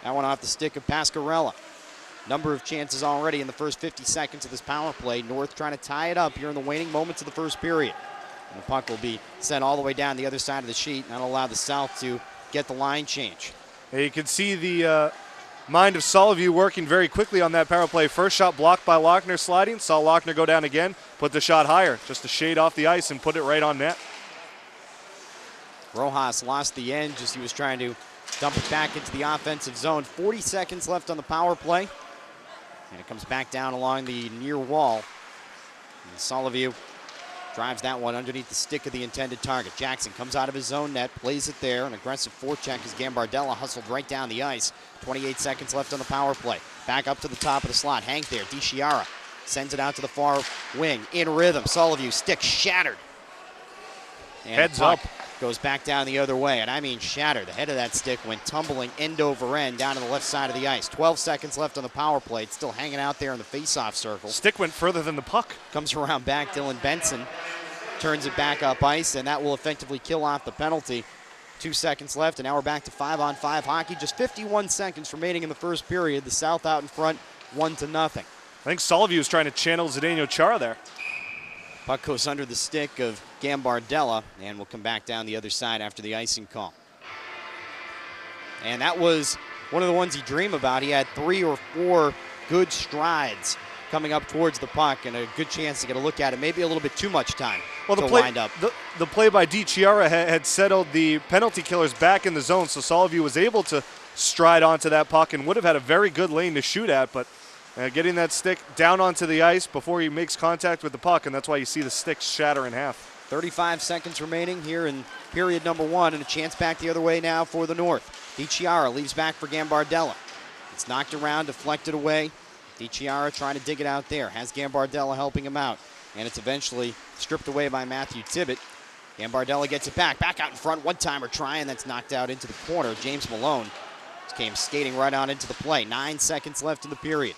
That one off the stick of Pascarella. Number of chances already in the first 50 seconds of this power play. North trying to tie it up here in the waning moments of the first period. And the puck will be sent all the way down the other side of the sheet. And that'll allow the South to get the line change.
Yeah, you can see the mind of Soloview working very quickly on that power play. First shot blocked by Lochner sliding. Saw Lochner go down again. Put the shot higher. Just a shade off the ice and put it right on net.
Rojas lost the end, just he was trying to dump it back into the offensive zone. 40 seconds left on the power play. And it comes back down along the near wall. And Soloview drives that one underneath the stick of the intended target. Jackson comes out of his own net, plays it there. An aggressive forecheck as Gambardella hustled right down the ice. 28 seconds left on the power play. Back up to the top of the slot. Hank there. DiChiara sends it out to the far wing. In rhythm. Soloview, stick shattered. And
Heads up.
goes back down the other way, and I mean shatter. The head of that stick went tumbling end over end down to the left side of the ice. 12 seconds left on the power play. It's still hanging out there in the face-off circle.
Stick went further than the puck.
Comes around back, Dylan Benson turns it back up ice, and that will effectively kill off the penalty. 2 seconds left, and now we're back to 5-on-5 hockey. Just 51 seconds remaining in the first period. The South out in front, 1-0.
I think Soliview is trying to channel Zdeno Chara there.
Puck goes under the stick of Gambardella, and will come back down the other side after the icing call. And that was one of the ones you dream about. He had 3 or 4 good strides coming up towards the puck, and a good chance to get a look at it. Maybe a little bit too much time to wind up.
The play by DiChiara had settled the penalty killers back in the zone, so Soliview was able to stride onto that puck and would have had a very good lane to shoot at, but getting that stick down onto the ice before he makes contact with the puck, and that's why you see the stick shatter in half.
35 seconds remaining here in period number 1, and a chance back the other way now for the North. DiChiara leaves back for Gambardella. It's knocked around, deflected away. DiChiara trying to dig it out there. Has Gambardella helping him out, and it's eventually stripped away by Matthew Tibbett. Gambardella gets it back out in front. One-timer trying, that's knocked out into the corner. James Malone came skating right on into the play. 9 seconds left in the period.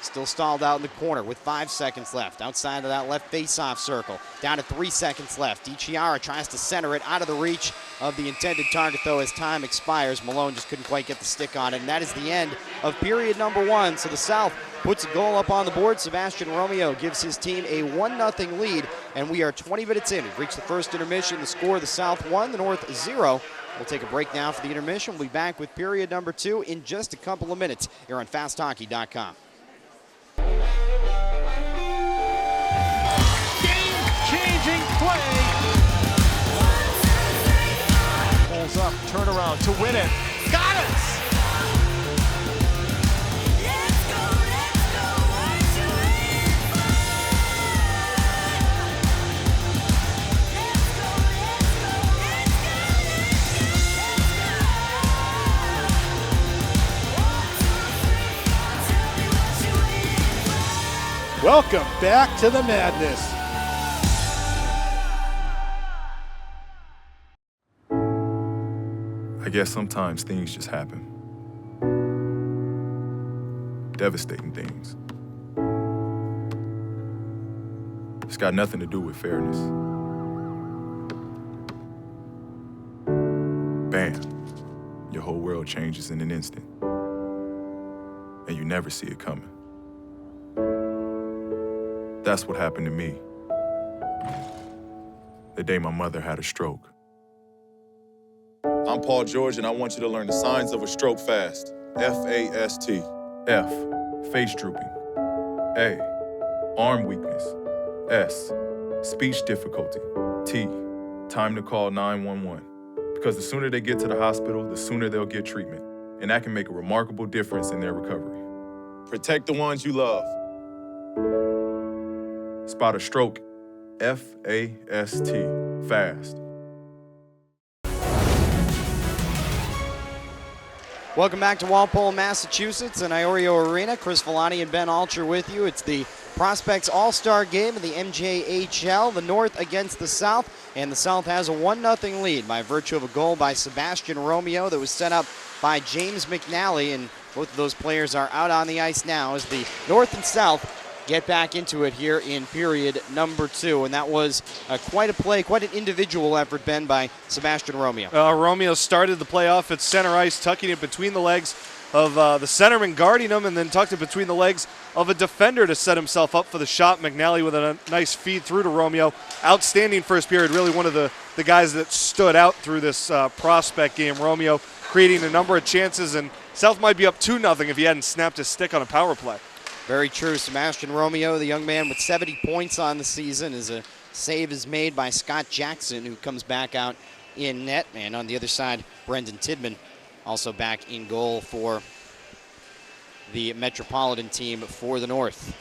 Still stalled out in the corner with 5 seconds left. Outside of that left face-off circle. Down to 3 seconds left. DiChiara tries to center it out of the reach of the intended target, though, as time expires. Malone just couldn't quite get the stick on it, and that is the end of period number 1. So the South puts a goal up on the board. Sebastian Romeo gives his team a 1-0 lead, and we are 20 minutes in. We've reached the first intermission. The score, the South 1, the North 0. We'll take a break now for the intermission. We'll be back with period number 2 in just a couple of minutes here on FastHockey.com.
Game-changing play. Pulls up, turnaround to win it. Got it!
Welcome back to the madness.
I guess sometimes things just happen. Devastating things. It's got nothing to do with fairness. Bam. Your whole world changes in an instant. And you never see it coming. That's what happened to me the day my mother had a stroke.
I'm Paul George, and I want you to learn the signs of a stroke fast. F-A-S-T.
F, face drooping. A, arm weakness. S, speech difficulty. T, time to call 911. Because the sooner they get to the hospital, the sooner they'll get treatment. And that can make a remarkable difference in their recovery.
Protect the ones you love.
Spot a stroke, F-A-S-T, fast.
Welcome back to Walpole, Massachusetts, and Iorio Arena. Chris Villani and Ben Alcher with you. It's the Prospects All-Star Game of the MJHL, the North against the South, and the South has a 1-0 lead by virtue of a goal by Sebastian Romeo that was set up by James McNally, and both of those players are out on the ice now as the North and South get back into it here in period number 2. And that was quite a play, quite an individual effort, Ben, by Sebastian Romeo.
Romeo started the play off at center ice, tucking it between the legs of the centerman guarding him, and then tucked it between the legs of a defender to set himself up for the shot. McNally with a nice feed through to Romeo. Outstanding first period, really one of the guys that stood out through this prospect game. Romeo creating a number of chances, and South might be up 2-0 if he hadn't snapped his stick on a power play.
Very true. Sebastian Romeo, the young man with 70 points on the season, as a save is made by Scott Jackson, who comes back out in net. And on the other side, Brendan Tidman also back in goal for the Metropolitan team for the North.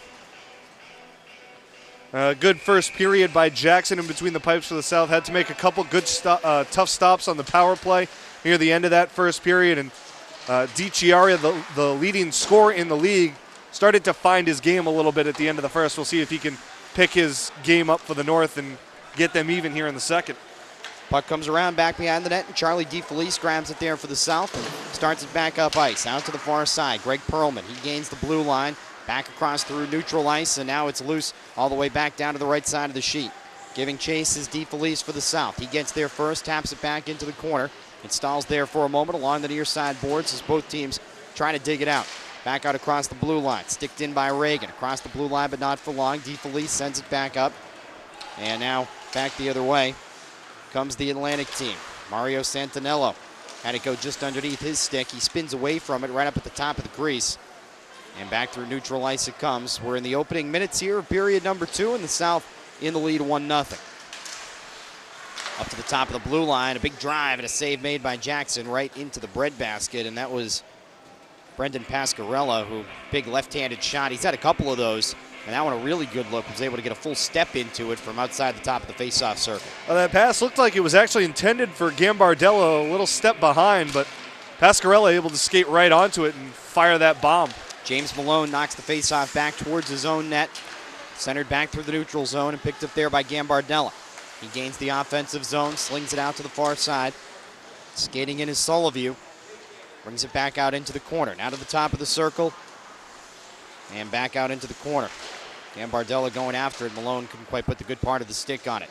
Good first period by Jackson in between the pipes for the South. Had to make a couple good tough stops on the power play near the end of that first period. And DiChiara, the leading scorer in the league, started to find his game a little bit at the end of the first. We'll see if he can pick his game up for the North and get them even here in the second.
Puck comes around back behind the net, and Charlie DeFelice grabs it there for the South and starts it back up ice. Out to the far side, Greg Perlman. He gains the blue line, back across through neutral ice, and now it's loose all the way back down to the right side of the sheet. Giving chase is DeFelice for the South. He gets there first, taps it back into the corner. It stalls there for a moment along the near side boards as both teams try to dig it out. Back out across the blue line, sticked in by Reagan. Across the blue line, but not for long. DeFelice sends it back up. And now back the other way comes the Atlantic team. Mario Santinello had it go just underneath his stick. He spins away from it right up at the top of the crease. And back through neutral ice it comes. We're in the opening minutes here of period number 2, and the South in the lead 1-0. Up to the top of the blue line, a big drive and a save made by Jackson right into the breadbasket, and that was Brendan Pascarella, who, big left-handed shot. He's had a couple of those, and that one a really good look. Was able to get a full step into it from outside the top of the face-off circle.
Well, that pass looked like it was actually intended for Gambardella, a little step behind, but Pascarella able to skate right onto it and fire that bomb.
James Malone knocks the face-off back towards his own net. Centered back through the neutral zone and picked up there by Gambardella. He gains the offensive zone, slings it out to the far side. Skating in is Soloview. Brings it back out into the corner. Now to the top of the circle. And back out into the corner. Gambardella going after it. Malone couldn't quite put the good part of the stick on it.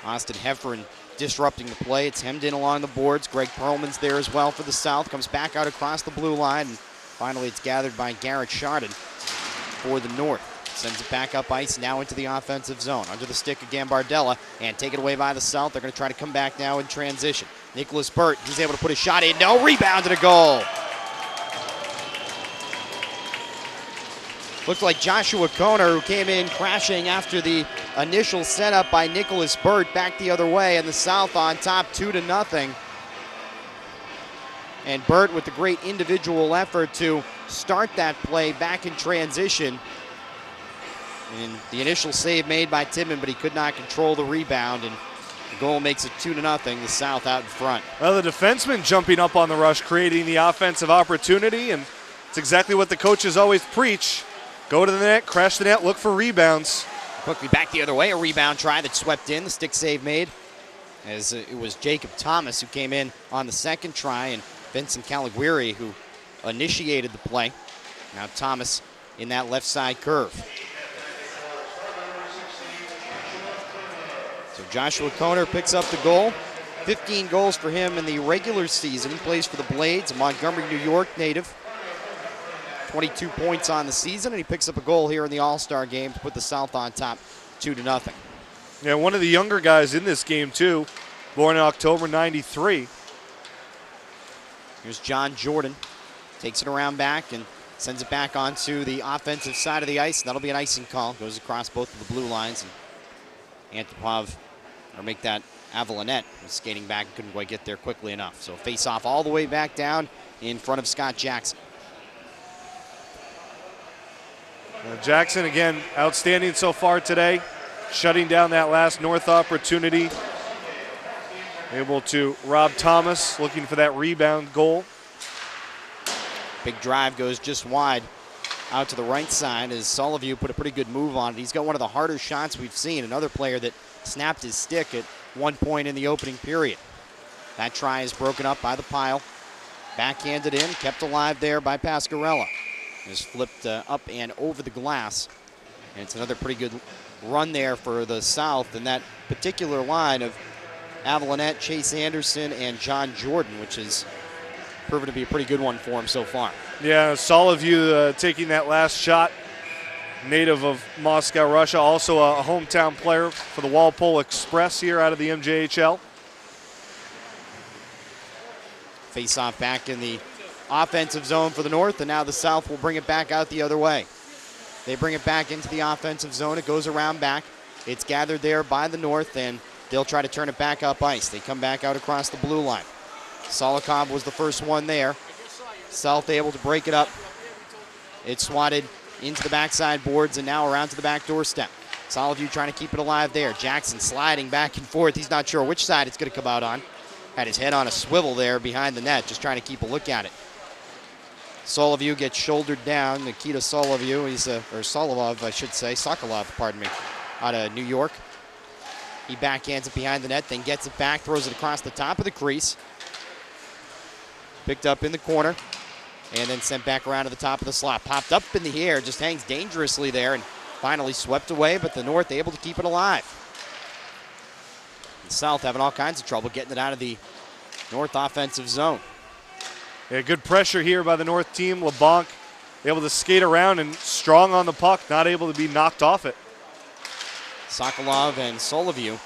Austin Heffern disrupting the play. It's hemmed in along the boards. Greg Perlman's there as well for the South. Comes back out across the blue line. And finally it's gathered by Garrett Chardon for the North. Sends it back up ice, now into the offensive zone. Under the stick of Gambardella, and taken away by the South. They're going to try to come back now in transition. Nicholas Burt, he's able to put a shot in. No, rebound and a goal. Looked like Joshua Koner, who came in crashing after the initial setup by Nicholas Burt, back the other way, and the South on top 2-0. And Burt with the great individual effort to start that play back in transition. And the initial save made by Timmon, but he could not control the rebound, and the goal makes it 2-0, the South out in front.
Well, the defenseman jumping up on the rush, creating the offensive opportunity, and it's exactly what the coaches always preach. Go to the net, crash the net, look for rebounds.
Quickly back the other way, a rebound try that swept in, the stick save made, as it was Jacob Thomas who came in on the second try, and Vincent Calaguiri who initiated the play. Now Thomas in that left side curve. So Joshua Koner picks up the goal. 15 goals for him in the regular season. He plays for the Blades, a Montgomery, New York native. 22 points on the season, and he picks up a goal here in the All-Star game to put the South on top 2-0.
Yeah, one of the younger guys in this game, too, born in October '93.
Here's John Jordan. Takes it around back and sends it back onto the offensive side of the ice. That'll be an icing call. Goes across both of the blue lines, and Antipov, or make that Avalanet, was skating back and couldn't quite get there quickly enough. So face off all the way back down in front of Scott Jackson.
Jackson, again, outstanding so far today, shutting down that last North opportunity. Able to rob Thomas, looking for that rebound goal.
Big drive goes just wide out to the right side as Soloview put a pretty good move on it. He's got one of the harder shots we've seen. Another player that snapped his stick at one point in the opening period. That try is broken up by the pile. Backhanded in, kept alive there by Pascarella. Is flipped up and over the glass. And it's another pretty good run there for the South in that particular line of Avalanet, Chase Anderson, and John Jordan, which has proven to be a pretty good one for him so far.
Yeah, Soloview taking that last shot. Native of Moscow, Russia, also a hometown player for the Walpole Express here out of the MJHL.
Face off back in the offensive zone for the North, and now the South will bring it back out the other way. They bring it back into the offensive zone. It goes around back. It's gathered there by the North, and they'll try to turn it back up ice. They come back out across the blue line. Solikov was the first one there. South able to break it up. It's swatted into the backside boards and now around to the back doorstep. Soloview trying to keep it alive there. Jackson sliding back and forth. He's not sure which side it's going to come out on. Had his head on a swivel there behind the net, just trying to keep a look at it. Soloview gets shouldered down. Nikita Soloview, or Sokolov, I should say. Sokolov, pardon me, out of New York. He backhands it behind the net, then gets it back, throws it across the top of the crease. Picked up in the corner, and then sent back around to the top of the slot. Popped up in the air, just hangs dangerously there, and finally swept away, but the North able to keep it alive. The South having all kinds of trouble getting it out of the North offensive zone.
Yeah, good pressure here by the North team. LeBlanc able to skate around and strong on the puck, not able to be knocked off it.
Sokolov and Soloview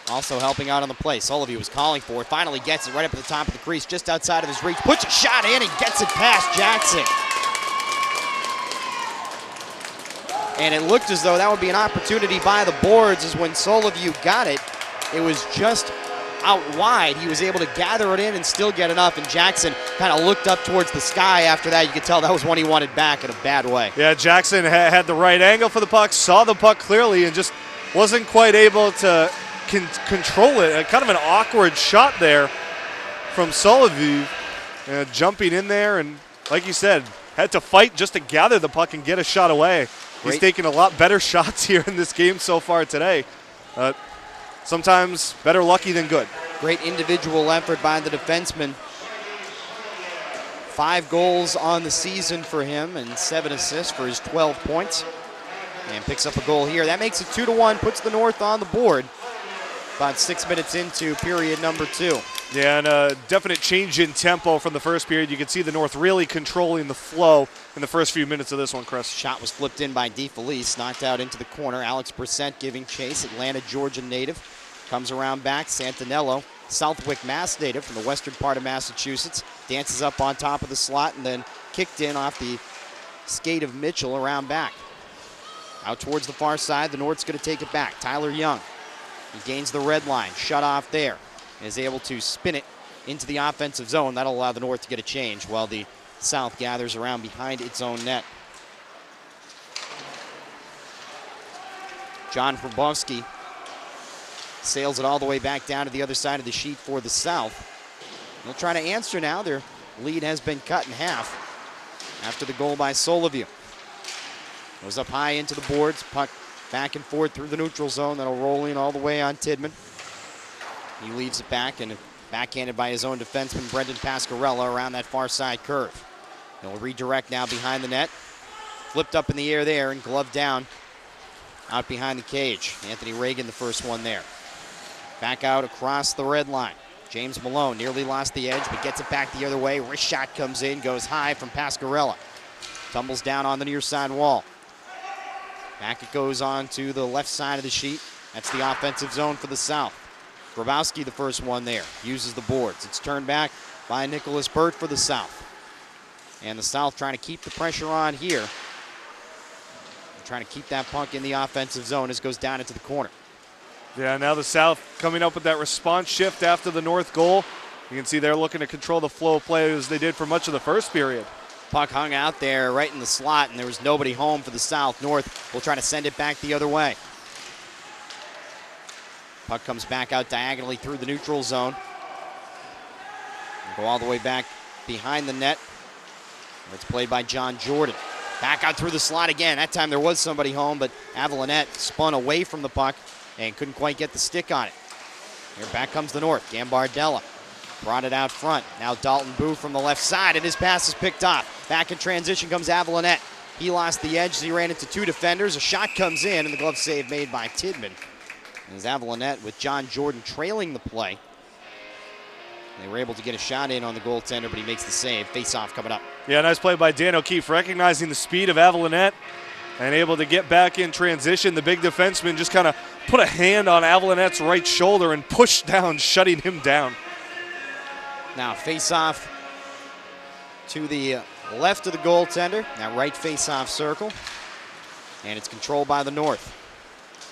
also helping out on the play. Soloview was calling for it, finally gets it right up at the top of the crease, just outside of his reach, puts a shot in and gets it past Jackson. And it looked as though that would be an opportunity by the boards, as when Soloview got it, it was just out wide. He was able to gather it in and still get enough, and Jackson kind of looked up towards the sky after that. You could tell that was one he wanted back in a bad way.
Yeah, Jackson had the right angle for the puck, saw the puck clearly, and just wasn't quite able to control it. Kind of an awkward shot there from Soloview, jumping in there, and like you said, had to fight just to gather the puck and get a shot away. He's taken a lot better shots here in this game so far today. Sometimes better lucky than good.
Great individual effort by the defenseman. 5 goals on the season for him and 7 assists for his 12 points. And picks up a goal here. That makes it 2-1, puts the North on the board. About 6 minutes into period number 2.
Yeah, and a definite change in tempo from the first period. You can see the North really controlling the flow in the first few minutes of this one, Chris.
Shot was flipped in by DeFelice, knocked out into the corner. Alex Brissett giving chase, Atlanta, Georgia native. Comes around back, Santinello, Southwick, Mass native from the western part of Massachusetts. Dances up on top of the slot and then kicked in off the skate of Mitchell around back. Out towards the far side, the North's going to take it back. Tyler Young, he gains the red line, shut off there, and is able to spin it into the offensive zone. That'll allow the North to get a change while the South gathers around behind its own net. John Probowski sails it all the way back down to the other side of the sheet for the South. They'll try to answer now. Their lead has been cut in half after the goal by Soloview. Goes up high into the boards, puck back and forth through the neutral zone. That'll roll in all the way on Tidman. He leaves it back and backhanded by his own defenseman, Brendan Pascarella, around that far side curve. He'll redirect now behind the net. Flipped up in the air there and gloved down out behind the cage. Anthony Reagan, the first one there. Back out across the red line. James Malone nearly lost the edge, but gets it back the other way. Wrist shot comes in, goes high from Pascarella. Tumbles down on the near side wall. Back it goes on to the left side of the sheet. That's the offensive zone for the South. Grabowski, the first one there, uses the boards. It's turned back by Nicholas Burt for the South. And the South trying to keep the pressure on here. They're trying to keep that puck in the offensive zone as it goes down into the corner.
Yeah, now the South coming up with that response shift after the North goal. You can see they're looking to control the flow of play as they did for much of the first period.
Puck hung out there right in the slot, and there was nobody home for the South. North will try to send it back the other way. Puck comes back out diagonally through the neutral zone. Go all the way back behind the net. It's played by John Jordan. Back out through the slot again. That time there was somebody home, but Avalonette spun away from the puck and couldn't quite get the stick on it. Here back comes the North. Gambardella brought it out front. Now Dalton Boo from the left side, and his pass is picked off. Back in transition comes Avalonette. He lost the edge as he ran into 2 defenders. A shot comes in, and the glove save made by Tidman. As Avalonette with John Jordan trailing the play. They were able to get a shot in on the goaltender, but he makes the save. Face-off coming up.
Yeah, nice play by Dan O'Keefe, recognizing the speed of Avalonette and able to get back in transition. The big defenseman just kind of put a hand on Avalonette's right shoulder and pushed down, shutting him down.
Now face-off to the left of the goaltender. That right face-off circle. And it's controlled by the North.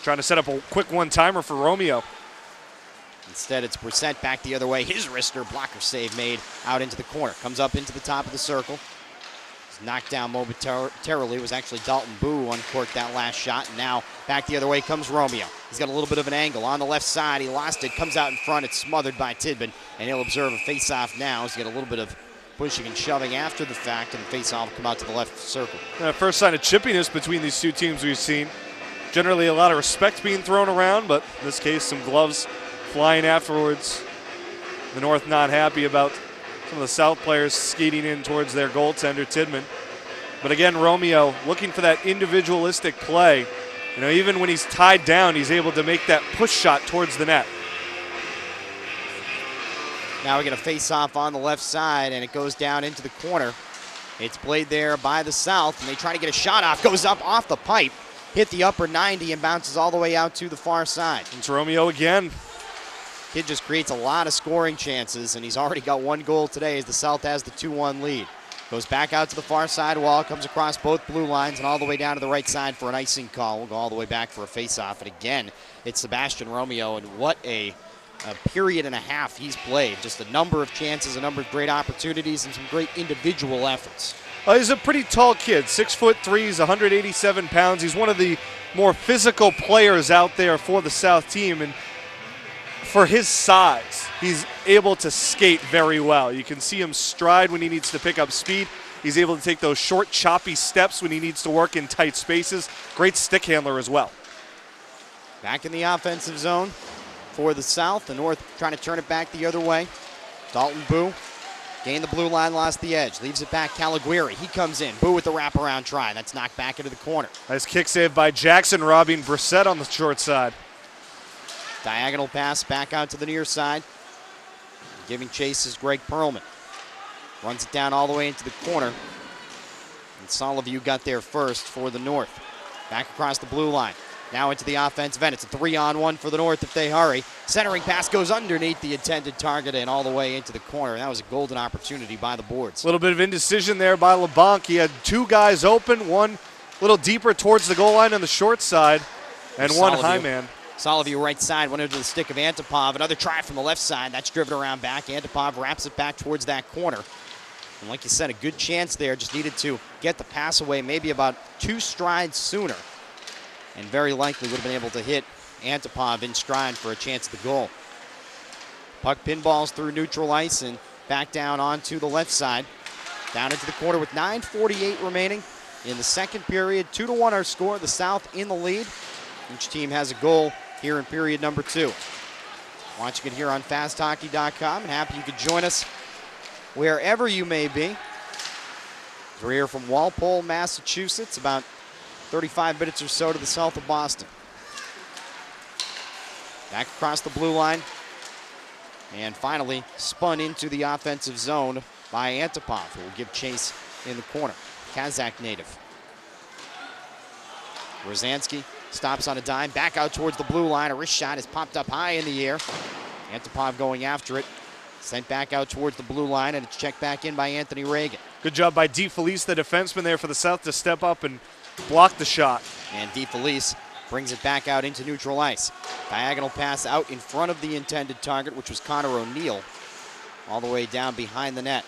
Trying to set up a quick one-timer for Romeo.
Instead, it's Brissett back the other way. His wrister blocker save made out into the corner. Comes up into the top of the circle. He's knocked down momentarily. It was actually Dalton Boo uncorked that last shot. And now back the other way comes Romeo. He's got a little bit of an angle on the left side. He lost it. Comes out in front. It's smothered by Tidman. And he'll observe a face-off now. He's got a little bit of pushing and shoving after the fact. And the face-off will come out to the left circle.
First sign of chippiness between these two teams we've seen. Generally a lot of respect being thrown around, but in this case some gloves flying afterwards. The North not happy about some of the South players skating in towards their goaltender, Tidman. But again, Romeo looking for that individualistic play. You know, even when he's tied down, he's able to make that push shot towards the net.
Now we're going to face off on the left side, and it goes down into the corner. It's played there by the South, and they try to get a shot off. Goes up off the pipe, hit the upper 90, and bounces all the way out to the far side.
It's Romeo again.
Kid just creates a lot of scoring chances, and he's already got one goal today as the South has the 2-1 lead. Goes back out to the far side wall, comes across both blue lines, and all the way down to the right side for an icing call. We'll go all the way back for a face-off, and again, it's Sebastian Romeo, and what a period and a half he's played. Just a number of chances, a number of great opportunities, and some great individual efforts.
He's a pretty tall kid, 6'3", he's 187 pounds. He's one of the more physical players out there for the South team, and for his size, he's able to skate very well. You can see him stride when he needs to pick up speed. He's able to take those short, choppy steps when he needs to work in tight spaces. Great stick handler as well.
Back in the offensive zone for the South. The North trying to turn it back the other way. Dalton Boo gained the blue line, lost the edge. Leaves it back, Caliguiri. He comes in. Boo with the wraparound try. That's knocked back into the corner.
Nice kick save by Jackson, robbing Brissett on the short side.
Diagonal pass back out to the near side. Giving chase is Greg Perlman. Runs it down all the way into the corner. And Soliview got there first for the North. Back across the blue line. Now into the offensive end. It's a 3-on-1 for the North if they hurry. Centering pass goes underneath the intended target and all the way into the corner. That was a golden opportunity by the boards.
A little bit of indecision there by LeBlanc. He had two guys open, one a little deeper towards the goal line on the short side, and one high man.
Soliview right side, went into the stick of Antipov. Another try from the left side. That's driven around back. Antipov wraps it back towards that corner. And like you said, a good chance there. Just needed to get the pass away maybe about 2 strides sooner. And very likely would have been able to hit Antipov in stride for a chance at the goal. Puck pinballs through neutral ice and back down onto the left side. Down into the corner with 9:48 remaining in the second period. 2-1 our score. The South in the lead. Each team has a goal here in period number 2. Watching it here on fasthockey.com, and happy you could join us wherever you may be. We're here from Walpole, Massachusetts, about 35 minutes or so to the south of Boston. Back across the blue line, and finally spun into the offensive zone by Antipov, who will give chase in the corner. Kazakh native. Rosansky stops on a dime, back out towards the blue line. A wrist shot is popped up high in the air. Antipov going after it. Sent back out towards the blue line, and it's checked back in by Anthony Reagan.
Good job by DeFelice, the defenseman there for the South, to step up and block the shot.
And DeFelice brings it back out into neutral ice. Diagonal pass out in front of the intended target, which was Connor O'Neill, all the way down behind the net.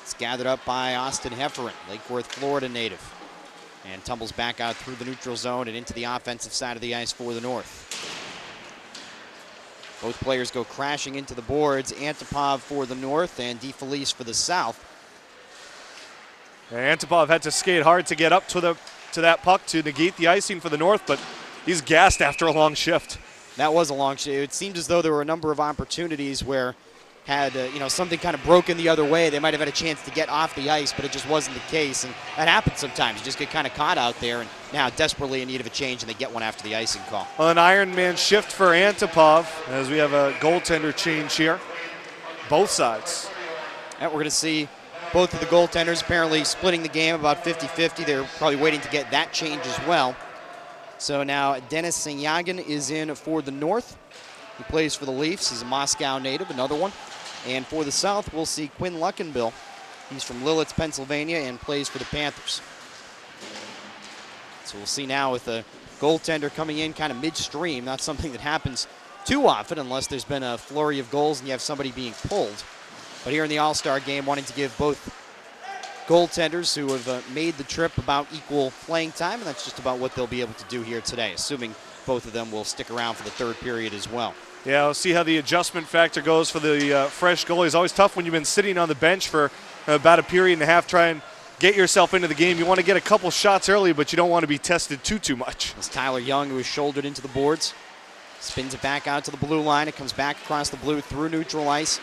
It's gathered up by Austin Hefferon, Lake Worth, Florida native. And tumbles back out through the neutral zone and into the offensive side of the ice for the North. Both players go crashing into the boards. Antipov for the North and DeFelice for the South.
And Antipov had to skate hard to get up to that puck to negate the icing for the North, but he's gassed after a long shift.
That was a long shift. It seemed as though there were a number of opportunities where had something kind of broken the other way, they might have had a chance to get off the ice, but it just wasn't the case. And that happens sometimes. You just get kind of caught out there, and now desperately in need of a change, and they get one after the icing call.
An Iron Man shift for Antipov as we have a goaltender change here. Both sides.
And we're going to see both of the goaltenders apparently splitting the game about 50-50. They're probably waiting to get that change as well. So now Denis Senyagin is in for the North. He plays for the Leafs. He's a Moscow native, another one. And for the South, we'll see Quinn Luckenbill. He's from Lillits, Pennsylvania, and plays for the Panthers. So we'll see now with the goaltender coming in kind of midstream. Not something that happens too often unless there's been a flurry of goals and you have somebody being pulled. But here in the All-Star game, wanting to give both goaltenders who have made the trip about equal playing time, and that's just about what they'll be able to do here today, assuming both of them will stick around for the third period as well.
Yeah, we'll see how the adjustment factor goes for the fresh goalie. It's always tough when you've been sitting on the bench for about a period and a half trying get yourself into the game. You want to get a couple shots early, but you don't want to be tested too much.
As Tyler Young, who is shouldered into the boards, spins it back out to the blue line. It comes back across the blue through neutral ice.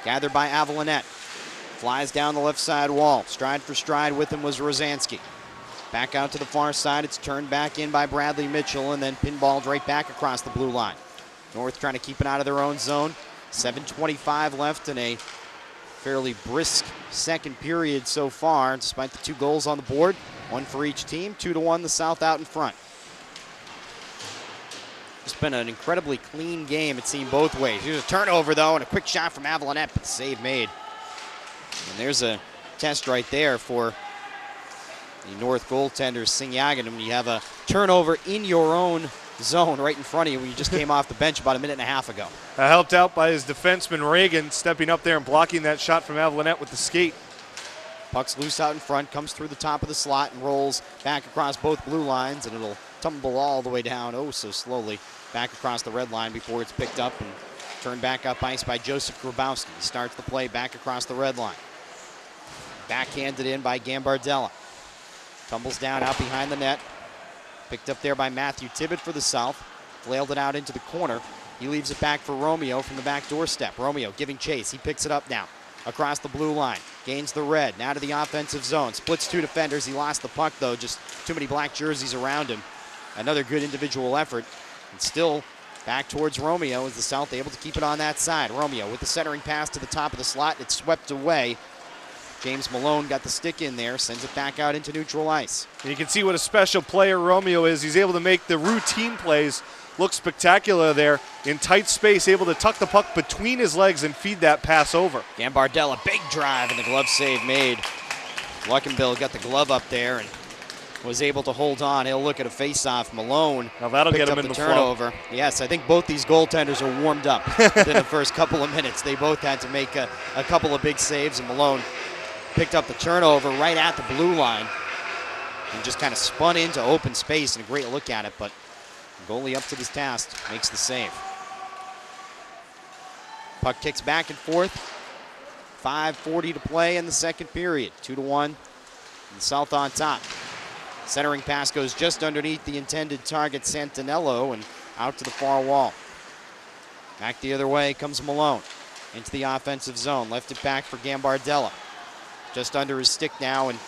Gathered by Avalanet. Flies down the left side wall. Stride for stride with him was Rosansky. Back out to the far side. It's turned back in by Bradley Mitchell and then pinballed right back across the blue line. North trying to keep it out of their own zone. 7:25 left in a fairly brisk second period so far, despite the 2 goals on the board. 1 for each team, 2-1 the South out in front. It's been an incredibly clean game, it seemed both ways. Here's a turnover though, and a quick shot from Avalanet, but the save made. And there's a test right there for the North goaltender, Singyaganim. When you have a turnover in your own zone right in front of you when you just came off the bench about a minute and a half ago.
Helped out by his defenseman Reagan, stepping up there and blocking that shot from Avalanet with the skate.
Puck's loose out in front, comes through the top of the slot and rolls back across both blue lines, and it'll tumble all the way down, oh so slowly, back across the red line before it's picked up and turned back up ice by Joseph Grabowski. He starts the play back across the red line. Backhanded in by Gambardella. Tumbles down out behind the net. Picked up there by Matthew Tibbett for the South. Flailed it out into the corner. He leaves it back for Romeo from the back doorstep. Romeo giving chase. He picks it up now. Across the blue line. Gains the red. Now to the offensive zone. Splits 2 defenders. He lost the puck, though. Just too many black jerseys around him. Another good individual effort. And still back towards Romeo as the South able to keep it on that side. Romeo with the centering pass to the top of the slot. It's swept away. James Malone got the stick in there, sends it back out into neutral ice.
And you can see what a special player Romeo is. He's able to make the routine plays look spectacular there. In tight space, able to tuck the puck between his legs and feed that pass over.
Gambardella, big drive, and the glove save made. Luckenbill got the glove up there and was able to hold on. He'll look at a face-off. Malone
now that'll get him in the
turnover.
flow.
Yes, I think both these goaltenders are warmed up within the first couple of minutes. They both had to make a couple of big saves, and Malone picked up the turnover right at the blue line and just kind of spun into open space, and a great look at it, but the goalie up to this task makes the save. Puck kicks back and forth. 5:40 to play in the second period. 2-1, and the South on top. Centering pass goes just underneath the intended target, Santinello, and out to the far wall. Back the other way comes Malone into the offensive zone. Left it back for Gambardella. Just under his stick now and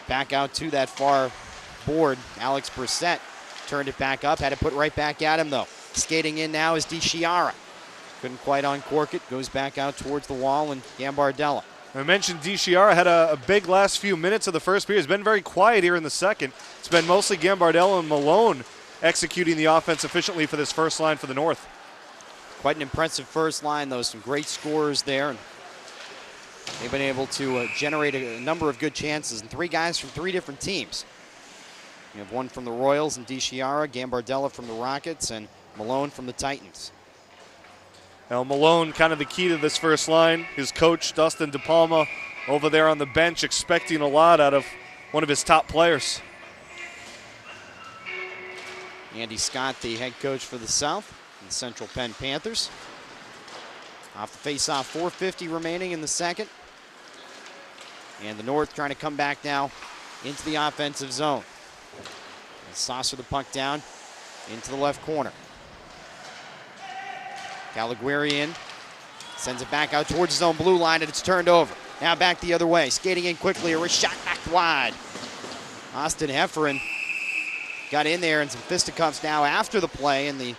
back out to that far board. Alex Brissett turned it back up, had it put right back at him though. Skating in now is DiChiara. Couldn't quite uncork it, goes back out towards the wall, and Gambardella.
I mentioned DiChiara had a big last few minutes of the first period. He's been very quiet here in the second. It's been mostly Gambardella and Malone executing the offense efficiently for this first line for the North.
Quite an impressive first line though, some great scorers there. And they've been able to generate a number of good chances, and 3 guys from 3 different teams. You have one from the Royals and DiChiara, Gambardella from the Rockets, and Malone from the Titans.
Now Malone kind of the key to this first line. His coach, Dustin DePalma, over there on the bench expecting a lot out of one of his top players.
Andy Scott, the head coach for the South, and the Central Penn Panthers. Off the face-off, 4:50 remaining in the second. And the North trying to come back now into the offensive zone. And saucer the puck down into the left corner. Caligueri in, sends it back out towards his own blue line, and it's turned over. Now back the other way, skating in quickly, a wrist shot knocked wide. Austin Hefferon got in there, and some fisticuffs now after the play, and the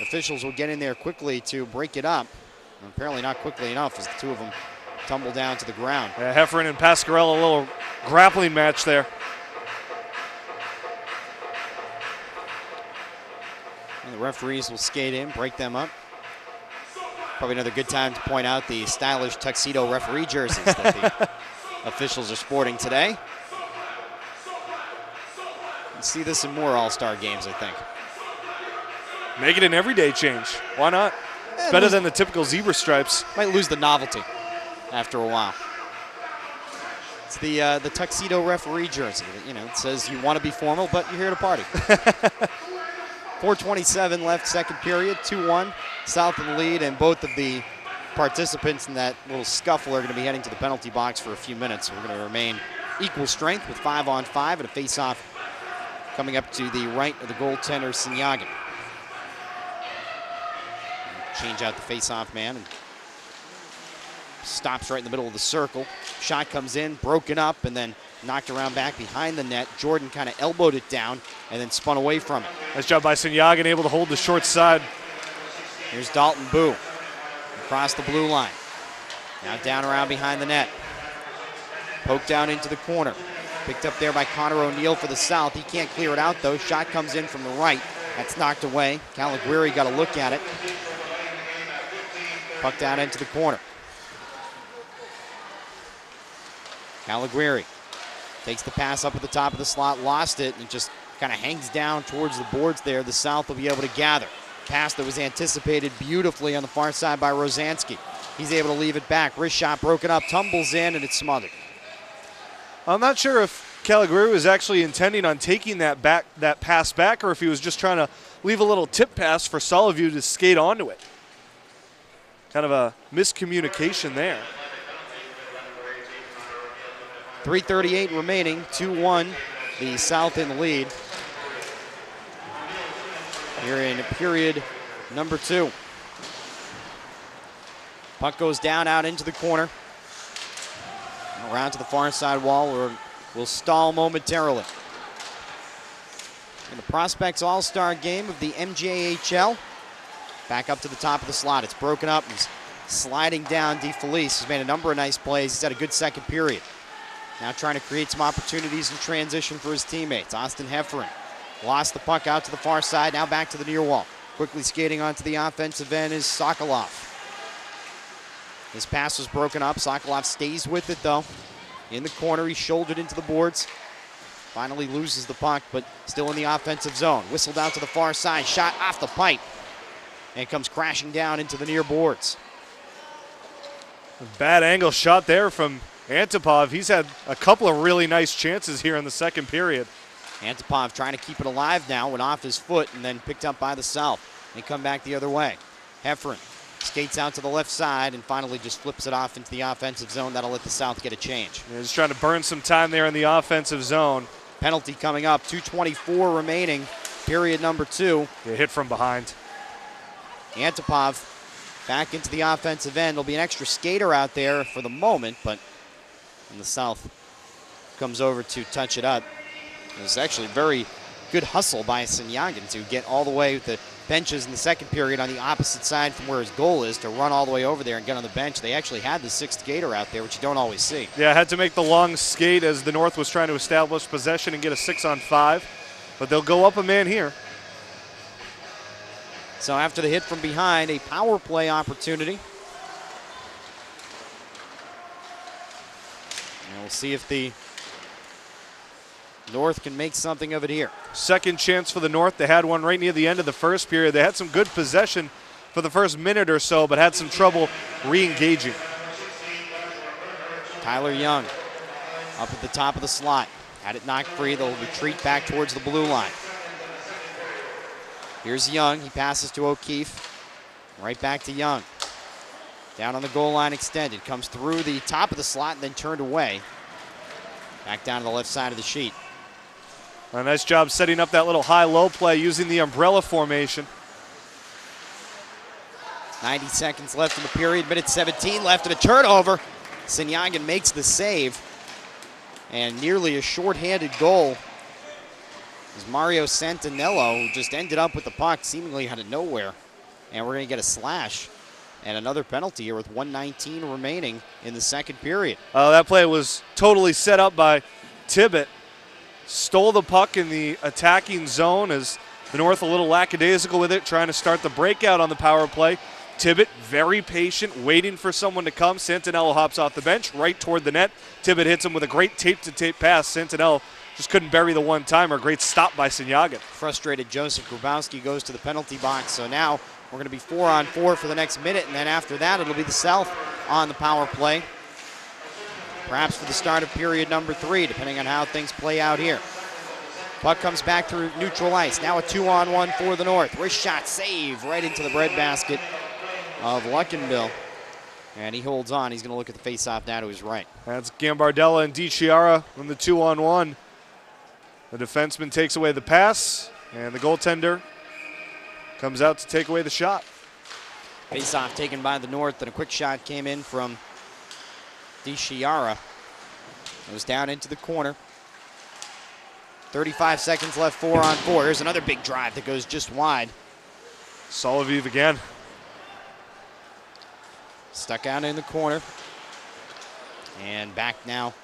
officials will get in there quickly to break it up. And apparently not quickly enough as the 2 of them tumble down to the ground.
Yeah, Hefferon and Pasquarello, a little grappling match there.
And the referees will skate in, break them up. Probably another good time to point out the stylish tuxedo referee jerseys that the officials are sporting today. You see this in more All-Star games, I think.
Make it an everyday change. Why not? It's better than the typical zebra stripes.
Might lose the novelty after a while. It's the tuxedo referee jersey. You know, it says you want to be formal, but you're here to party. 4:27 left, second period, 2-1. South in the lead, and both of the participants in that little scuffle are going to be heading to the penalty box for a few minutes. We're going to remain equal strength with 5-on-5 and a face-off coming up to the right of the goaltender, Sinyagin. Change out the face-off man and stops right in the middle of the circle. Shot comes in, broken up, and then knocked around back behind the net. Jordan kind of elbowed it down and then spun away from it.
Nice job by Sinyagin, able to hold the short side.
Here's Dalton Boo across the blue line. Now down around behind the net. Poked down into the corner. Picked up there by Connor O'Neill for the South. He can't clear it out though. Shot comes in from the right. That's knocked away. Calaguiri got a look at it. Puck down into the corner. Calaguiri takes the pass up at the top of the slot, lost it, and just kind of hangs down towards the boards there. The South will be able to gather. Pass that was anticipated beautifully on the far side by Rosansky. He's able to leave it back. Wrist shot broken up, tumbles in, and it's smothered.
I'm not sure if Calaguiri was actually intending on taking that pass back, or if he was just trying to leave a little tip pass for Soloview to skate onto it. Kind of a miscommunication there.
3:38 remaining, 2-1, the South in the lead. Here in period number 2. Puck goes down out into the corner. Around to the far side wall, or will stall momentarily. In the Prospects All-Star game of the MJHL. Back up to the top of the slot. It's broken up. He's sliding down. DeFelice has made a number of nice plays. He's had a good second period. Now trying to create some opportunities in transition for his teammates. Austin Hefferon lost the puck out to the far side. Now back to the near wall. Quickly skating onto the offensive end is Sokolov. His pass was broken up. Sokolov stays with it though. In the corner, he shouldered into the boards. Finally loses the puck, but still in the offensive zone. Whistled out to the far side. Shot off the pipe. And comes crashing down into the near boards.
A bad angle shot there from Antipov. He's had a couple of really nice chances here in the second period.
Antipov trying to keep it alive now, went off his foot and then picked up by the South. They come back the other way. Hefferon skates out to the left side and finally just flips it off into the offensive zone. That'll let the South get a change.
Yeah, just trying to burn some time there in the offensive zone.
Penalty coming up, 2:24 remaining, period number 2.
Yeah, hit from behind.
Antipov back into the offensive end. There'll be an extra skater out there for the moment, but when the South comes over to touch it up, it was actually very good hustle by Sinyagin to get all the way with the benches in the second period on the opposite side from where his goal is, to run all the way over there and get on the bench. They actually had the 6th skater out there, which you don't always see.
Yeah, had to make the long skate as the North was trying to establish possession and get a 6-on-5, but they'll go up a man here.
So after the hit from behind, a power play opportunity. And we'll see if the North can make something of it here.
Second chance for the North. They had one right near the end of the first period. They had some good possession for the first minute or so, but had some trouble re-engaging.
Tyler Young up at the top of the slot. Had it knocked free. They'll retreat back towards the blue line. Here's Young. He passes to O'Keefe. Right back to Young. Down on the goal line extended. Comes through the top of the slot and then turned away. Back down to the left side of the sheet.
A nice job setting up that little high-low play using the umbrella formation.
90 seconds left in the period. Minute 17 left and a turnover. Sinyagin makes the save. And nearly a shorthanded goal is Mario Santinello, who just ended up with the puck seemingly out of nowhere. And we're going to get a slash and another penalty here with 1:19 remaining in the second period.
That play was totally set up by Tibbett. Stole the puck in the attacking zone as the North a little lackadaisical with it, trying to start the breakout on the power play. Tibbett, very patient, waiting for someone to come. Santinello hops off the bench right toward the net. Tibbett hits him with a great tape-to-tape pass. Santinello just couldn't bury the one-timer. Great stop by Sinyagin.
Frustrated Joseph Grabowski goes to the penalty box. So now we're going to be 4-on-4 for the next minute, and then after that it'll be the South on the power play. Perhaps for the start of period number 3, depending on how things play out here. Puck comes back through neutral ice. Now a 2-on-1 for the North. Wrist shot, save right into the breadbasket of Luckenbill. And he holds on. He's going to look at the face-off now to his right.
That's Gambardella and DiChiara on the 2-on-1. The defenseman takes away the pass, and the goaltender comes out to take away the shot.
Face-off taken by the North, and a quick shot came in from DiChiara. It was down into the corner. 35 seconds left, 4-on-4. Here's another big drive that goes just wide.
Solovyv again.
Stuck out in the corner. And back now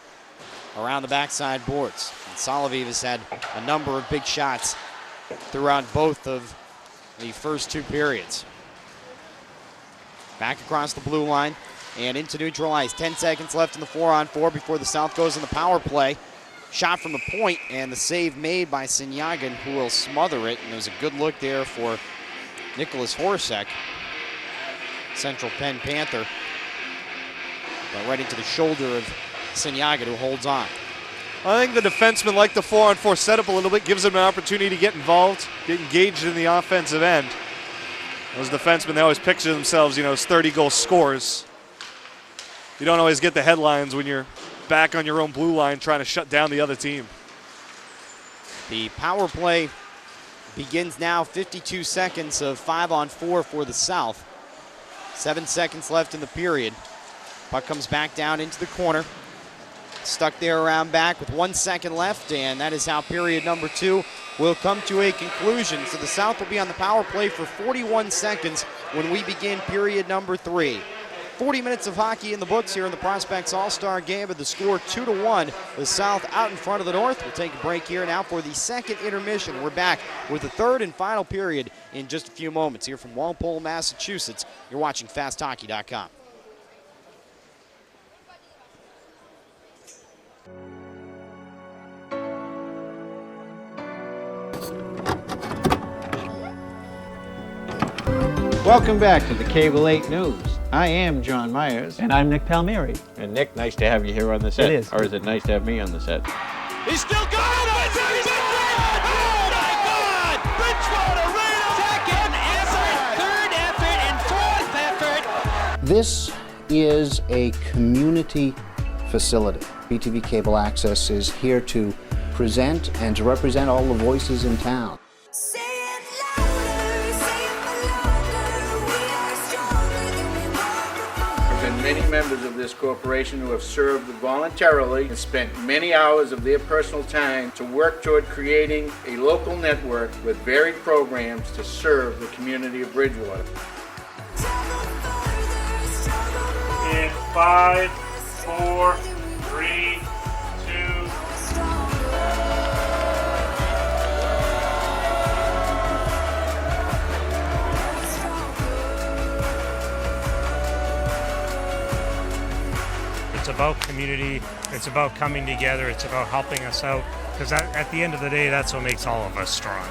around the backside boards. And Solovyv has had a number of big shots throughout both of the first two periods. Back across the blue line and into neutral ice. 10 seconds left in the 4-on-4 before the South goes in the power play. Shot from the point, and the save made by Sinyagan, who will smother it. And there was a good look there for Nicholas Horsek, Central Penn Panther. But right into the shoulder of Sinyagan, who holds on.
I think the defenseman liked the 4-on-4 setup a little bit, gives him an opportunity to get involved, get engaged in the offensive end. Those defensemen, they always picture themselves, you know, as 30-goal scorers. You don't always get the headlines when you're back on your own blue line trying to shut down the other team.
The power play begins now. 52 seconds of 5-on-4 for the South. 7 seconds left in the period. Puck comes back down into the corner. Stuck there around back with 1 second left, and that is how period number 2 will come to a conclusion. So the South will be on the power play for 41 seconds when we begin period number 3. 40 minutes of hockey in the books here in the Prospects All-Star Game, with the score 2-1. The South out in front of the North. We'll take a break here now for the second intermission. We're back with the third and final period in just a few moments here from Walpole, Massachusetts. You're watching FastHockey.com.
Welcome back to the Cable 8 News. I am John Myers.
And I'm Nick Palmieri.
And Nick, nice to have you here on the set.
It is.
Or is it nice to have me on the set?
He's still got it! Oh my God! Bridgewater
second effort, third effort, and fourth effort.
This is a community facility. BTV Cable Access is here to present and to represent all the voices in town.
Many members of this corporation who have served voluntarily and spent many hours of their personal time to work toward creating a local network with varied programs to serve the community of Bridgewater.
In 5, 4, 3, 2.
It's about community, it's about coming together, it's about helping us out, because at the end of the day, that's what makes all of us strong.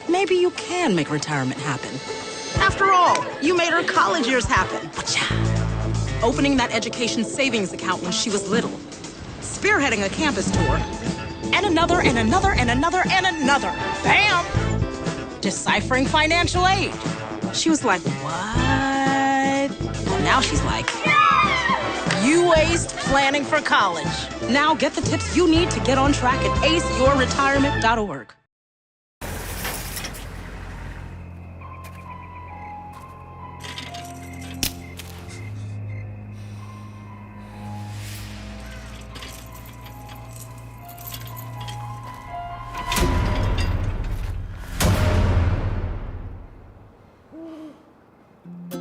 Maybe you can make retirement happen. After all, you made her college years happen. Opening that education savings account when she was little. Spearheading a campus tour. And another, and another, and another, and another. Bam! Deciphering financial aid. She was like, what? Well, now she's like, you aced planning for college. Now get the tips you need to get on track at aceyourretirement.org.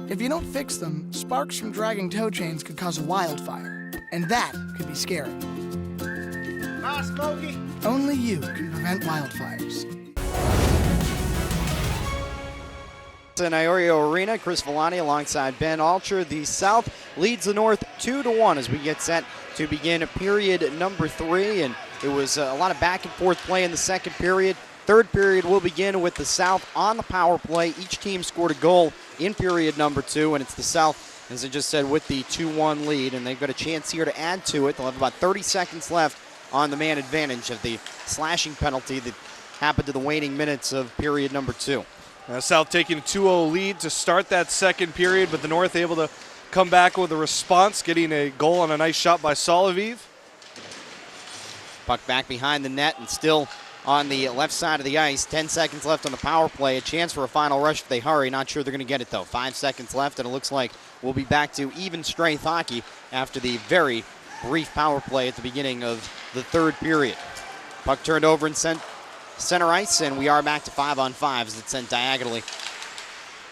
If you don't fix them, sparks from dragging tow chains could cause a wildfire, and that could be scary.
Smokey.
Only you can prevent wildfires.
In Iorio Arena, Chris Villani alongside Ben Alcher. The South leads the North 2-1 as we get set to begin period number 3. And it was a lot of back and forth play in the second period. Third period will begin with the South on the power play. Each team scored a goal in period number 2, and it's the South, as I just said, with the 2-1 lead. And they've got a chance here to add to it. They'll have about 30 seconds left on the man advantage of the slashing penalty that happened to the waning minutes of period number 2.
South taking a 2-0 lead to start that second period, but the North able to come back with a response, getting a goal on a nice shot by Soliviv.
Puck back behind the net and still on the left side of the ice. 10 seconds left on the power play. A chance for a final rush if they hurry. Not sure they're going to get it, though. 5 seconds left, and it looks like we'll be back to even strength hockey after the very brief power play at the beginning of the third period. Puck turned over and sent center ice, and we are back to 5-on-5 as it's sent diagonally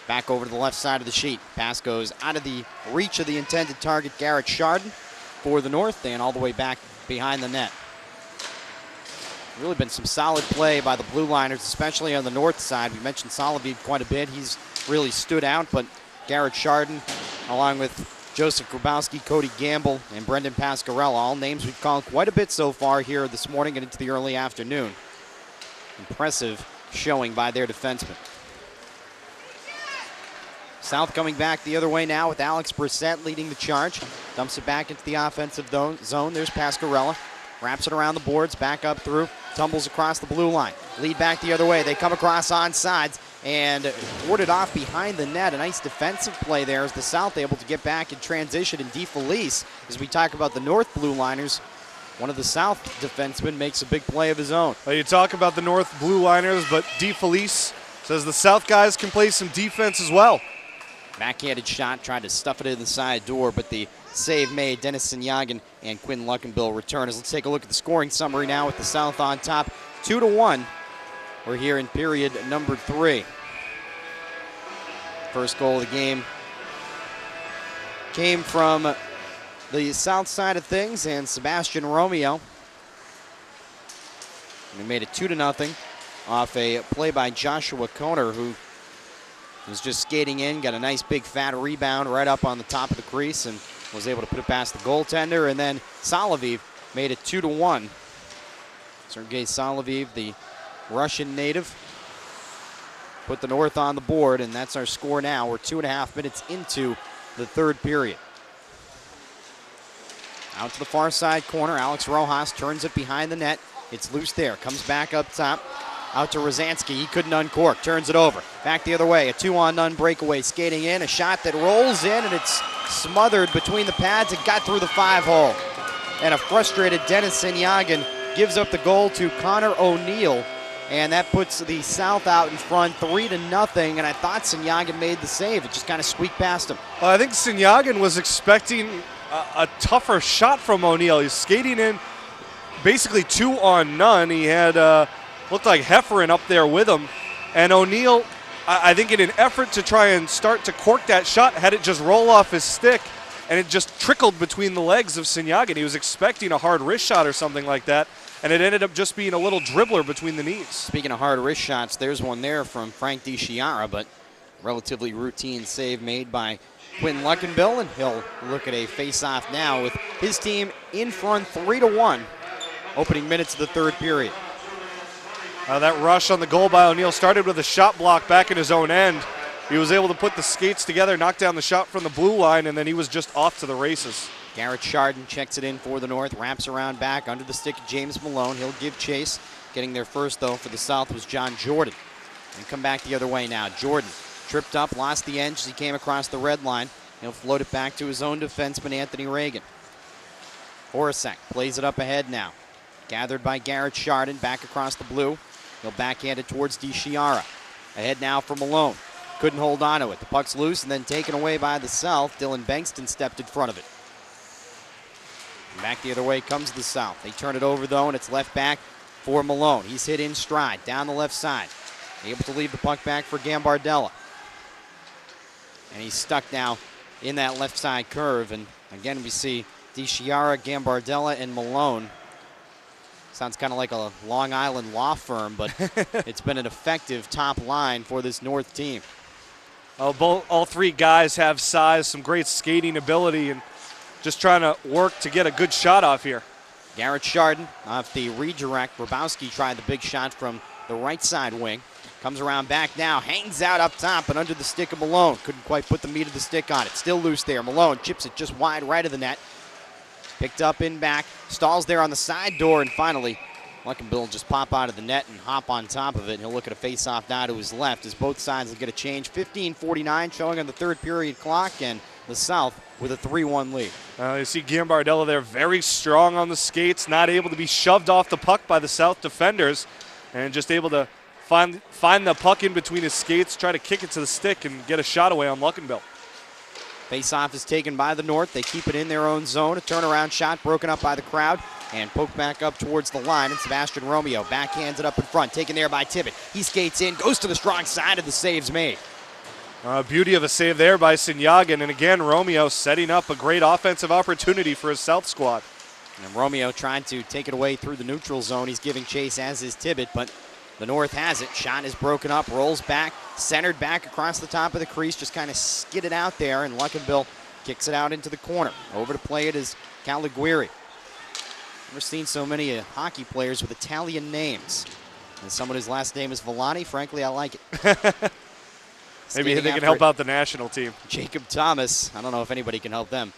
back over to the left side of the sheet. Pass goes out of the reach of the intended target, Garrett Chardon, for the North, and all the way back behind the net. Really been some solid play by the Blue Liners, especially on the north side. We mentioned Soliviv quite a bit. He's really stood out, but Garrett Chardon, along with Joseph Grabowski, Cody Gamble, and Brendan Pascarella, all names we've called quite a bit so far here this morning and into the early afternoon. Impressive showing by their defensemen. South coming back the other way now with Alex Brissett leading the charge. Dumps it back into the offensive zone. There's Pascarella. Wraps it around the boards, back up through, tumbles across the blue line. Lead back the other way. They come across onsides and warded off behind the net. A nice defensive play there as the South able to get back in transition. And DeFelice, as we talk about the North Blue Liners, one of the South defensemen makes a big play of his own.
Well, you talk about the North Blue Liners, but DeFelice says the South guys can play some defense as well.
Backhanded shot, tried to stuff it in the side door, but the save made. Dennis Sinyagan and Quinn Luckenbill return. Let's take a look at the scoring summary now with the South on top. 2-1. We're here in period number 3. First goal of the game came from the south side of things, and Sebastian Romeo. We made it 2-0 off a play by Joshua Koner, who was just skating in, got a nice big fat rebound right up on the top of the crease and was able to put it past the goaltender. And then Soliviv made it 2-1. Sergei Soliviv, the Russian native, put the North on the board, and that's our score now. We're 2.5 minutes into the third period. Out to the far side corner, Alex Rojas turns it behind the net. It's loose there, comes back up top. Out to Rosansky, he couldn't uncork, turns it over. Back the other way, a 2-on-none breakaway, skating in, a shot that rolls in, and it's smothered between the pads. It got through the 5-hole. And a frustrated Dennis Sinyagan gives up the goal to Connor O'Neill, and that puts the South out in front 3-0, and I thought Sinyagan made the save. It just kind of squeaked past him.
Well, I think Sinyagan was expecting a tougher shot from O'Neill. He's skating in basically 2-on-none. He had looked like Hefferon up there with him, and O'Neill, I think in an effort to try and start to cork that shot, had it just roll off his stick, and it just trickled between the legs of Sinyagan. He was expecting a hard wrist shot or something like that, and it ended up just being a little dribbler between the knees.
Speaking of hard wrist shots, there's one there from Frank DiChiara, but relatively routine save made by Quinn Luckenbill, and he'll look at a face-off now with his team in front 3-1, opening minutes of the third period.
That rush on the goal by O'Neill started with a shot block back in his own end. He was able to put the skates together, knock down the shot from the blue line, and then he was just off to the races.
Garrett Chardon checks it in for the North, wraps around back under the stick of James Malone. He'll give chase. Getting there first, though, for the South was John Jordan. And come back the other way now. Jordan tripped up, lost the edge as he came across the red line. He'll float it back to his own defenseman, Anthony Reagan. Horacek plays it up ahead now. Gathered by Garrett Chardon, back across the blue. He'll backhand it towards DiChiara. Ahead now for Malone. Couldn't hold on to it. The puck's loose and then taken away by the South. Dylan Bankston stepped in front of it. And back the other way comes the South. They turn it over, though, and it's left back for Malone. He's hit in stride down the left side. Able to leave the puck back for Gambardella. And he's stuck now in that left side curve. And again, we see DiChiara, Gambardella, and Malone. Sounds kind of like a Long Island law firm, but it's been an effective top line for this North team.
All three guys have size, some great skating ability, and just trying to work to get a good shot off here.
Garrett Chardon off the redirect. Grabowski tried the big shot from the right side wing. Comes around back now, hangs out up top and under the stick of Malone. Couldn't quite put the meat of the stick on it. Still loose there. Malone chips it just wide right of the net. Picked up in back, stalls there on the side door, and finally Luckenbill will just pop out of the net and hop on top of it. He'll look at a face-off now to his left as both sides will get a change. 15:49 showing on the third period clock, and the South with a 3-1 lead.
You see Gambardella there, very strong on the skates, not able to be shoved off the puck by the South defenders, and just able to find the puck in between his skates, try to kick it to the stick, and get a shot away on Luckenbill.
Face-off is taken by the North. They keep it in their own zone. A turnaround shot broken up by the crowd and poked back up towards the line. And Sebastian Romeo backhands it up in front, taken there by Tibbet. He skates in, goes to the strong side, and the save's made.
Beauty of a save there by Sinyagin. And again, Romeo setting up a great offensive opportunity for his South squad.
And Romeo trying to take it away through the neutral zone. He's giving chase, as is Tibbet, but the North has it. Shot is broken up, rolls back, centered back across the top of the crease, just kind of skidded out there, and Luckenbill kicks it out into the corner. Over to play it is Caliguiri. Never seen so many hockey players with Italian names. And someone whose last name is Villani, frankly, I like it.
Maybe they can help out the national team.
Jacob Thomas, I don't know if anybody can help them.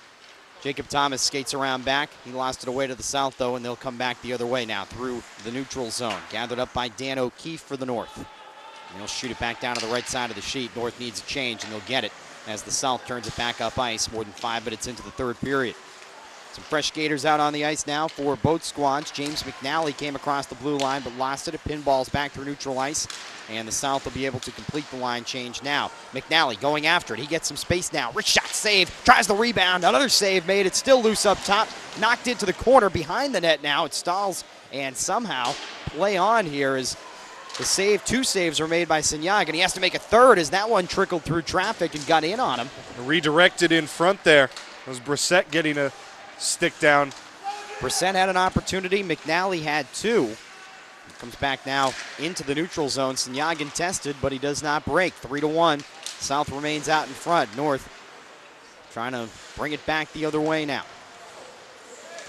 Jacob Thomas skates around back. He lost it away to the South, though, and they'll come back the other way now through the neutral zone. Gathered up by Dan O'Keefe for the North. And he'll shoot it back down to the right side of the sheet. North needs a change, and they'll get it as the South turns it back up ice more than 5 minutes into the third period. Some fresh skaters out on the ice now for both squads. James McNally came across the blue line but lost it. It pinballs back through neutral ice, and the South will be able to complete the line change now. McNally going after it. He gets some space now. Wrist shot save. Tries the rebound. Another save made. It's still loose up top. Knocked into the corner behind the net now. It stalls and somehow play on here as the save. 2 saves are made by Sinyag, and he has to make a third as that one trickled through traffic and got in on him.
Redirected in front there. It was Brissett getting a stick down.
Brissett had an opportunity. McNally had 2. Comes back now into the neutral zone. Sinyagin tested, but he does not break. 3-1. South remains out in front. North trying to bring it back the other way now.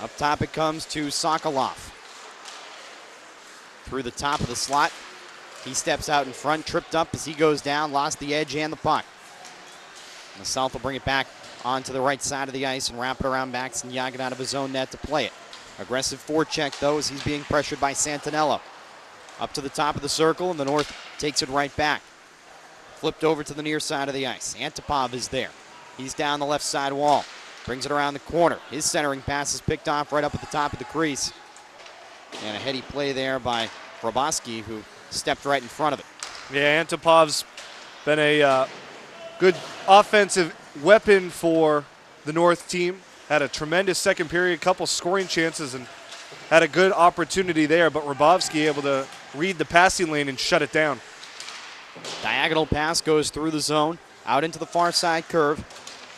Up top it comes to Sokolov. Through the top of the slot. He steps out in front, tripped up as he goes down, lost the edge and the puck. And the South will bring it back onto the right side of the ice and wrap it around back. Sinyagin out of his own net to play it. Aggressive forecheck, though, as he's being pressured by Santinello. Up to the top of the circle, and the North takes it right back. Flipped over to the near side of the ice. Antipov is there. He's down the left side wall. Brings it around the corner. His centering pass is picked off right up at the top of the crease. And a heady play there by Grabowski, who stepped right in front of it.
Yeah, Antipov's been a good offensive weapon for the North team. Had a tremendous second period, couple scoring chances, and had a good opportunity there, but Grabowski able to read the passing lane and shut it down.
Diagonal pass goes through the zone, out into the far side curve.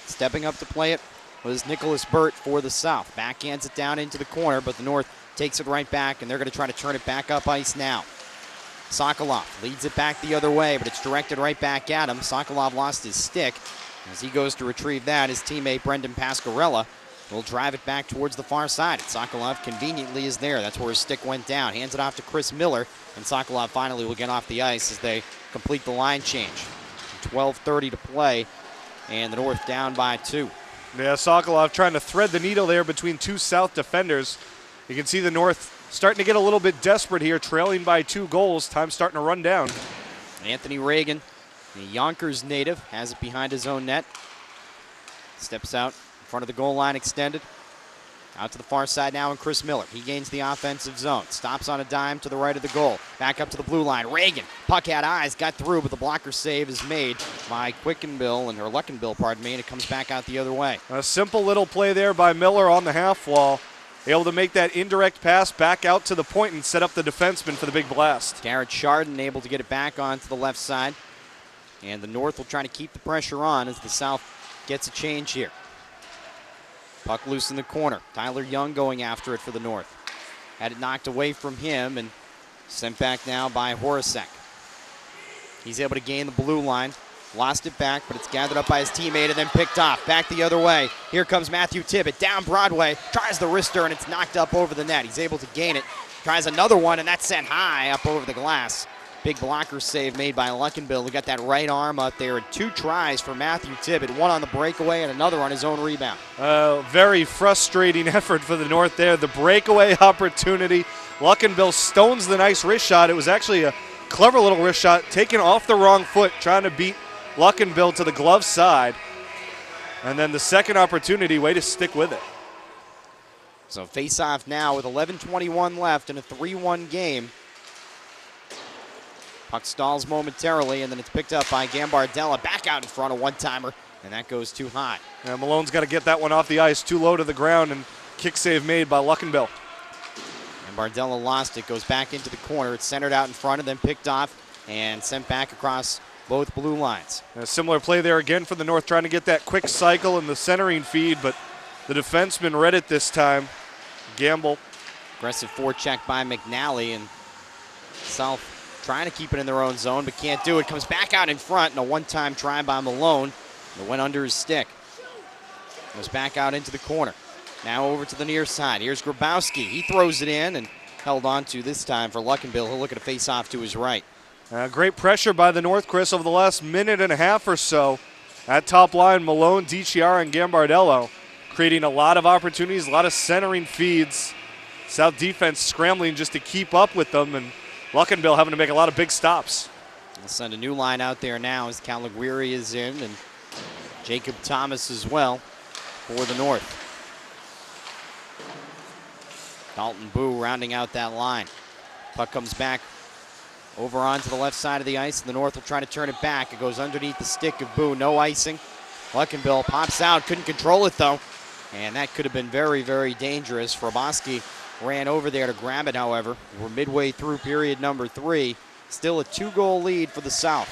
Stepping up to play it was Nicholas Burt for the South. Backhands it down into the corner, but the North takes it right back, and they're going to try to turn it back up ice now. Sokolov leads it back the other way, but it's directed right back at him. Sokolov lost his stick. As he goes to retrieve that, his teammate Brendan Pasquarella will drive it back towards the far side. And Sokolov conveniently is there. That's where his stick went down. Hands it off to Chris Miller, and Sokolov finally will get off the ice as they complete the line change. 12:30 to play, and the North down by 2.
Yeah, Sokolov trying to thread the needle there between 2 South defenders. You can see the North starting to get a little bit desperate here, trailing by 2 goals. Time starting to run down.
Anthony Reagan, the Yonkers native, has it behind his own net. Steps out in front of the goal line extended. Out to the far side now, and Chris Miller. He gains the offensive zone. Stops on a dime to the right of the goal. Back up to the blue line. Reagan, puck had eyes, got through, but the blocker save is made by Luckenbill, pardon me, and it comes back out the other way.
A simple little play there by Miller on the half wall. Able to make that indirect pass back out to the point and set up the defenseman for the big blast.
Garrett Chardon able to get it back onto the left side. And the North will try to keep the pressure on as the South gets a change here. Puck loose in the corner. Tyler Young going after it for the North. Had it knocked away from him and sent back now by Horacek. He's able to gain the blue line. Lost it back, but it's gathered up by his teammate and then picked off. Back the other way. Here comes Matthew Tibbett down Broadway. Tries the wrister, and it's knocked up over the net. He's able to gain it. Tries another one, and that's sent high up over the glass. Big blocker save made by Luckenbill, who got that right arm up there. And 2 tries for Matthew Tibbett, one on the breakaway and another on his own rebound.
Very frustrating effort for the North there. The breakaway opportunity. Luckenbill stones the nice wrist shot. It was actually a clever little wrist shot, taken off the wrong foot, trying to beat Luckenbill to the glove side. And then the second opportunity, way to stick with it.
So face-off now with 11:21 left in a 3-1 game. Puck stalls momentarily, and then it's picked up by Gambardella. Back out in front, a one-timer, and that goes too high.
Yeah, Malone's got to get that one off the ice, too low to the ground, and kick save made by Luckenbill.
Gambardella lost it, goes back into the corner. It's centered out in front and then picked off and sent back across both blue lines.
A similar play there again for the North, trying to get that quick cycle and the centering feed, but the defenseman read it this time. Gamble.
Aggressive forecheck by McNally, and South trying to keep it in their own zone, but can't do it. Comes back out in front, and a one-time try by Malone that went under his stick. Goes back out into the corner. Now over to the near side. Here's Grabowski. He throws it in and held on to this time for Luckenbill. He'll look at a face-off to his right.
Great pressure by the North, Chris, over the last minute and a half or so. At top line, Malone, DiChiara, and Gambardello creating a lot of opportunities, a lot of centering feeds. South defense scrambling just to keep up with them, and Luckenbill having to make a lot of big stops.
We'll send a new line out there now as Calaguiri is in, and Jacob Thomas as well for the North. Dalton Boo rounding out that line. Puck comes back over onto the left side of the ice, and the North will try to turn it back. It goes underneath the stick of Boo, no icing. Luckenbill pops out, couldn't control it though, and that could have been very, very dangerous. Fraboski ran over there to grab it, however. We're midway through period number 3. Still a 2-goal lead for the South.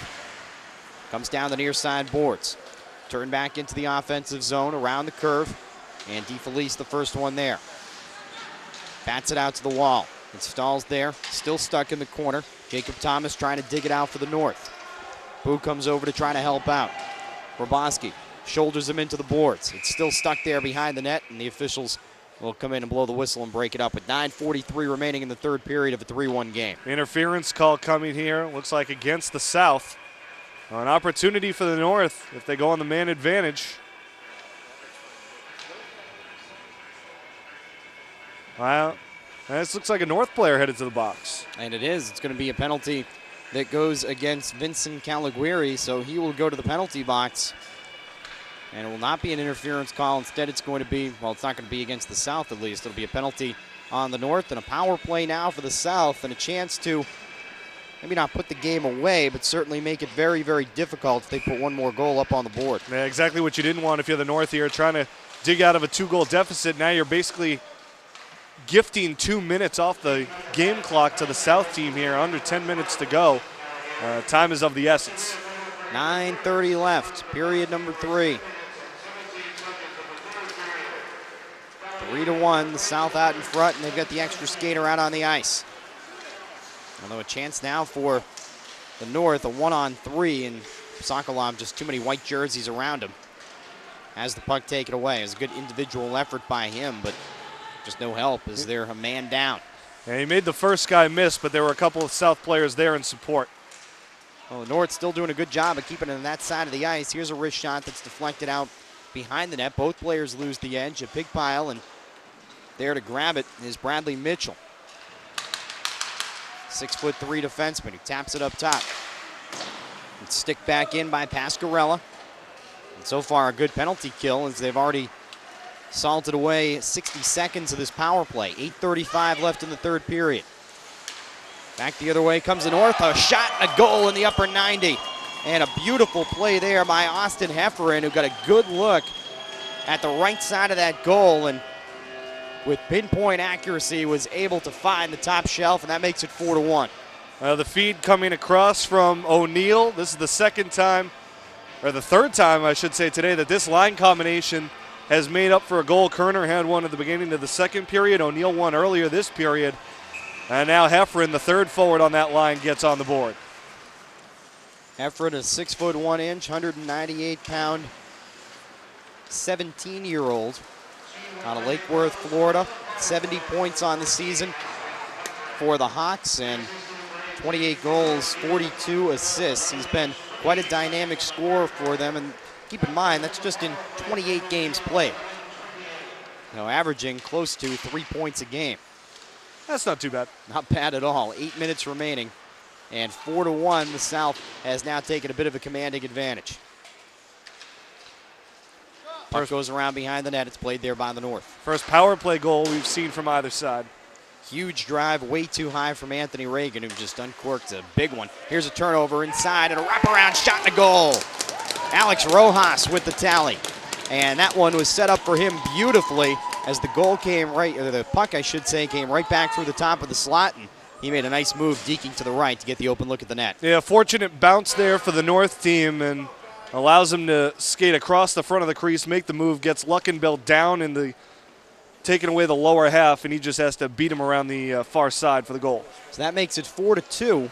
Comes down the near side boards. Turn back into the offensive zone around the curve, and DeFelice the first one there. Bats it out to the wall. It stalls there, still stuck in the corner. Jacob Thomas trying to dig it out for the North. Boo comes over to try to help out. Fraboski shoulders him into the boards. It's still stuck there behind the net, and the officials will come in and blow the whistle and break it up with 9:43 remaining in the third period of a 3-1 game.
Interference call coming here, looks like against the South. An opportunity for the North if they go on the man advantage. Wow, this looks like a North player headed to the box.
And it is. It's going to be a penalty that goes against Vincent Calaguiri, so he will go to the penalty box. And it will not be an interference call. Instead, it's going to be, well, it's not going to be against the South at least. It'll be a penalty on the North and a power play now for the South, and a chance to maybe not put the game away, but certainly make it very, very difficult if they put one more goal up on the board.
Yeah, exactly what you didn't want if you're the North here, trying to dig out of a 2-goal deficit. Now you're basically gifting 2 minutes off the game clock to the South team here, under 10 minutes to go. Time is of the essence.
9:30 left, period number 3. 3-1, the South out in front, and they've got the extra skater out on the ice. Although a chance now for the North, a 1-on-3, and Sokolov just too many white jerseys around him. Has the puck taken away. It was a good individual effort by him, but just no help as they're a man down.
Yeah, he made the first guy miss, but there were a couple of South players there in support.
Well, the North still doing a good job of keeping it on that side of the ice. Here's a wrist shot that's deflected out behind the net. Both players lose the edge. A big pile, and there to grab it is Bradley Mitchell. 6'3" defenseman who taps it up top. It's stick back in by Pascarella. And so far a good penalty kill as they've already salted away 60 seconds of this power play. 8:35 left in the third period. Back the other way comes the North. A shot, a goal in the upper 90. And a beautiful play there by Austin Hefferon, who got a good look at the right side of that goal, and with pinpoint accuracy was able to find the top shelf, and that makes it 4-1.
The feed coming across from O'Neill. This is the second time, or the third time I should say today, that this line combination has made up for a goal. Kerner had one at the beginning of the second period. O'Neill one earlier this period. And now Hefferon, the third forward on that line, gets on the board.
Heffron, a 6'1", 198-pound, 17-year-old out of Lake Worth, Florida. 70 points on the season for the Hawks and 28 goals, 42 assists. He's been quite a dynamic scorer for them, and keep in mind, that's just in 28 games played. Averaging close to 3 points a game.
That's not too bad.
Not bad at all. 8 minutes remaining. And 4-1, the South has now taken a bit of a commanding advantage. Puck goes around behind the net. It's played there by the North.
First power play goal we've seen from either side.
Huge drive, way too high from Anthony Reagan, who just uncorked a big one. Here's a turnover inside and a wraparound shot and a goal. Alex Rojas with the tally. And that one was set up for him beautifully as the goal came right, or the puck, I should say, came right back through the top of the slot. And he made a nice move, deking to the right to get the open look at the net.
Yeah, fortunate bounce there for the North team and allows him to skate across the front of the crease, make the move, gets Luckenbill down in the, taking away the lower half, and he just has to beat him around the far side for the goal.
So that makes it 4-2.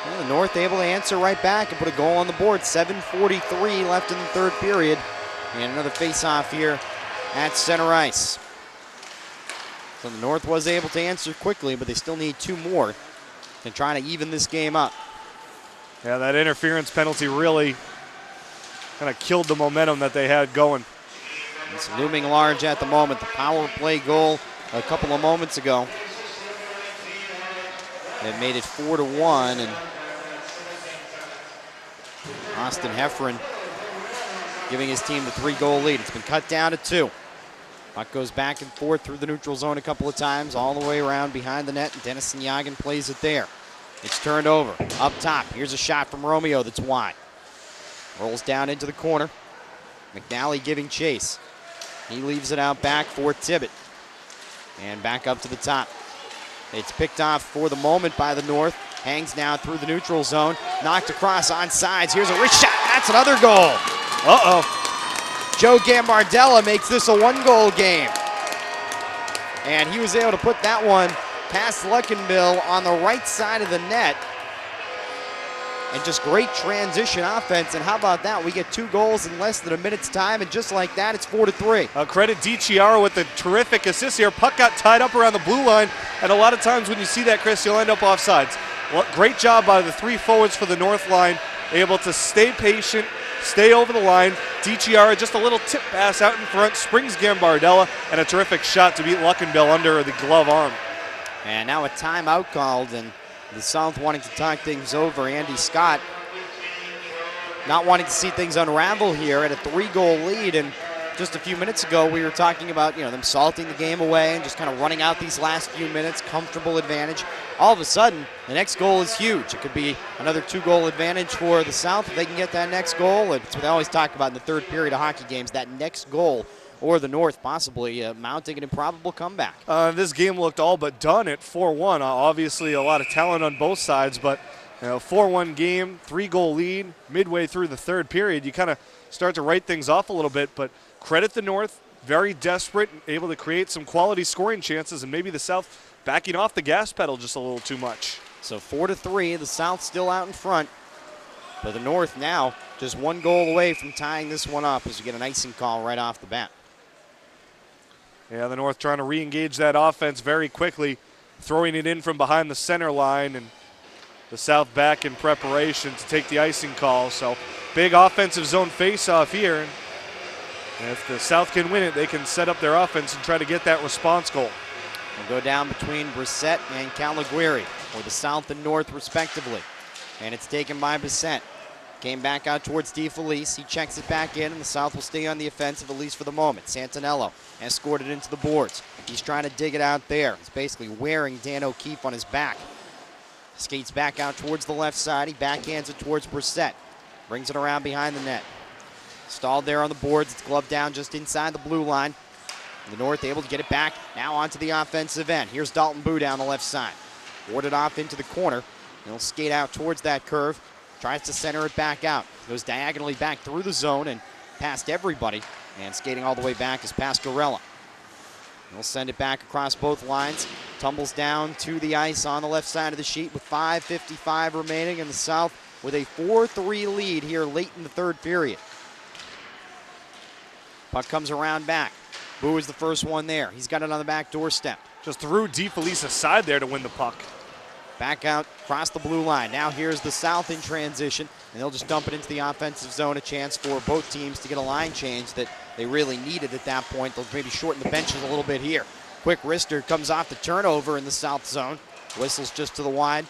And the North able to answer right back and put a goal on the board. 7:43 left in the third period. And another face-off here at center ice. So the North was able to answer quickly, but they still need 2 more to try to even this game up.
Yeah, that interference penalty really kind of killed the momentum that they had going.
It's looming large at the moment. The power play goal a couple of moments ago. It made it 4-1, and Austin Heffron giving his team the 3-goal lead. It's been cut down to 2. Puck goes back and forth through the neutral zone a couple of times, all the way around behind the net, and Dennison Yagan plays it there. It's turned over, up top. Here's a shot from Romeo that's wide. Rolls down into the corner. McNally giving chase. He leaves it out back for Tibbett. And back up to the top. It's picked off for the moment by the North. Hangs now through the neutral zone. Knocked across on sides. Here's a wrist shot. That's another goal. Joe Gambardella makes this a 1-goal game. And he was able to put that one past Luckenbill on the right side of the net. And just great transition offense. And how about that? We get 2 goals in less than a minute's time. And just like that, it's 4-3.
Credit DiChiaro with the terrific assist here. Puck got tied up around the blue line. And a lot of times when you see that, Chris, you'll end up offsides. Well, great job by the 3 forwards for the North line. Able to stay patient, stay over the line. DiChiaro, just a little tip pass out in front, springs Gambardella, and a terrific shot to beat Luckenbill under the glove arm.
And now a timeout called, and the South wanting to talk things over. Andy Scott not wanting to see things unravel here at a 3-goal lead. And just a few minutes ago, we were talking about them salting the game away and just kind of running out these last few minutes, comfortable advantage. All of a sudden, the next goal is huge. It could be another 2-goal advantage for the South if they can get that next goal. It's what they always talk about in the third period of hockey games, that next goal, or the North possibly mounting an improbable comeback.
This game looked all but done at 4-1. Obviously, a lot of talent on both sides, but 4-1 game, 3-goal lead, midway through the third period, you kind of start to write things off a little bit, but credit the North, very desperate, able to create some quality scoring chances, and maybe the South backing off the gas pedal just a little too much.
So 4-3, the South still out in front, but the North now just 1 goal away from tying this one up as we get an icing call right off the bat.
Yeah, the North trying to re-engage that offense very quickly, throwing it in from behind the center line, and the South back in preparation to take the icing call. So big offensive zone face-off here. And if the South can win it, they can set up their offense and try to get that response goal.
We'll go down between Brissett and Calaguiri, for the South and North respectively. And it's taken by Brissett. Came back out towards DeFelice. He checks it back in, and the South will stay on the offensive, at least for the moment. Santinello escorted into the boards. He's trying to dig it out there. He's basically wearing Dan O'Keefe on his back. Skates back out towards the left side. He backhands it towards Brissett. Brings it around behind the net. Stalled there on the boards. It's gloved down just inside the blue line. The North able to get it back now onto the offensive end. Here's Dalton Boo down the left side. Warded off into the corner. He'll skate out towards that curve. Tries to center it back out. Goes diagonally back through the zone and past everybody. And skating all the way back is Pasquarella. He'll send it back across both lines. Tumbles down to the ice on the left side of the sheet with 5:55 remaining, and the South with a 4-3 lead here late in the third period. Puck comes around back. Boo is the first one there. He's got it on the back doorstep.
Just threw DeFelice's side there to win the puck.
Back out, across the blue line. Now here's the South in transition, and they'll just dump it into the offensive zone, a chance for both teams to get a line change that they really needed at that point. They'll maybe shorten the benches a little bit here. Quick wrister comes off the turnover in the South zone. Whistles just to the wide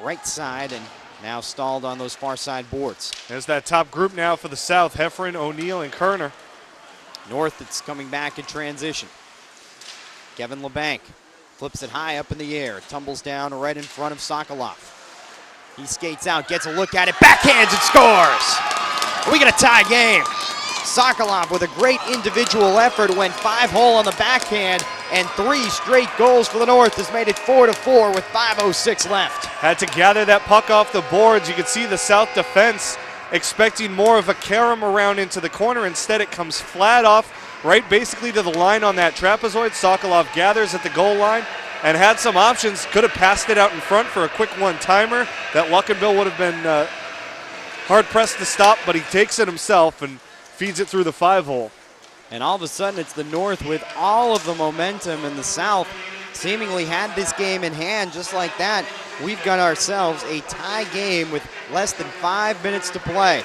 right side, and now stalled on those far side boards.
There's that top group now for the South, Heffron, O'Neill, and Kerner.
North, it's coming back in transition. Kevin LeBanc flips it high up in the air. It tumbles down right in front of Sokolov. He skates out, gets a look at it, backhands and scores! We get a tie game. Sokolov with a great individual effort went 5-hole on the backhand, and 3 straight goals for the North has made it 4-4 with 5:06 left.
Had to gather that puck off the boards. You could see the South defense expecting more of a carom around into the corner. Instead, it comes flat off, right basically to the line on that trapezoid. Sokolov gathers at the goal line and had some options. Could have passed it out in front for a quick one-timer that Luckenbill would have been hard-pressed to stop, but he takes it himself and feeds it through the 5-hole.
And all of a sudden, it's the North with all of the momentum, and the South seemingly had this game in hand just like that. We've got ourselves a tie game with less than 5 minutes to play.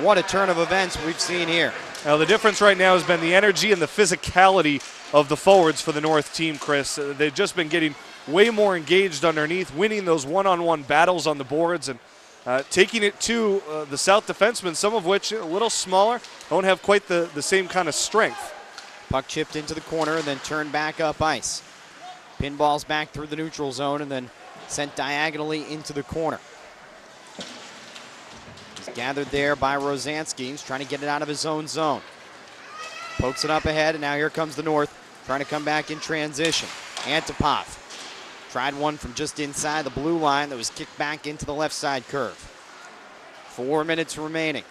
What a turn of events we've seen here.
Now, the difference right now has been the energy and the physicality of the forwards for the North team, Chris. They've just been getting way more engaged underneath, winning those one-on-one battles on the boards, and taking it to the South defensemen, some of which a little smaller, don't have quite the same kind of strength.
Puck chipped into the corner and then turned back up ice. Pinballs back through the neutral zone and then sent diagonally into the corner. He's gathered there by Rosansky. He's trying to get it out of his own zone. Pokes it up ahead, and now here comes the North, trying to come back in transition. Antipov tried one from just inside the blue line that was kicked back into the left side curve. 4 minutes remaining.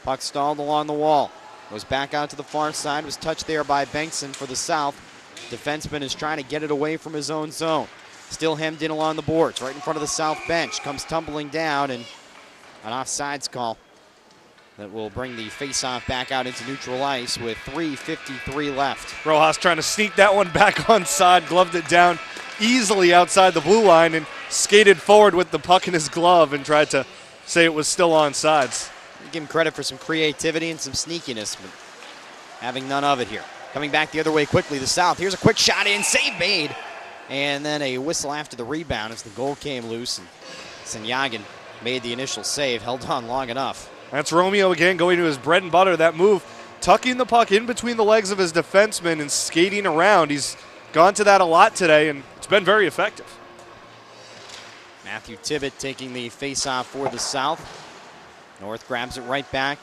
Puck stalled along the wall. Goes back out to the far side, was touched there by Bengtson for the South. Defenseman is trying to get it away from his own zone. Still hemmed in along the boards, right in front of the South bench. Comes tumbling down, and an offsides call that will bring the faceoff back out into neutral ice with 3:53 left.
Rojas trying to sneak that one back onside, gloved it down easily outside the blue line and skated forward with the puck in his glove and tried to say it was still onsides.
Give him credit for some creativity and some sneakiness, but having none of it here. Coming back the other way quickly, the South. Here's a quick shot in, save made. And then a whistle after the rebound as the goal came loose. And Senyagin made the initial save, held on long enough.
That's Romeo again going to his bread and butter, that move. Tucking the puck in between the legs of his defenseman and skating around. He's gone to that a lot today, and it's been very effective.
Matthew Tibbett taking the faceoff for the South. North grabs it right back,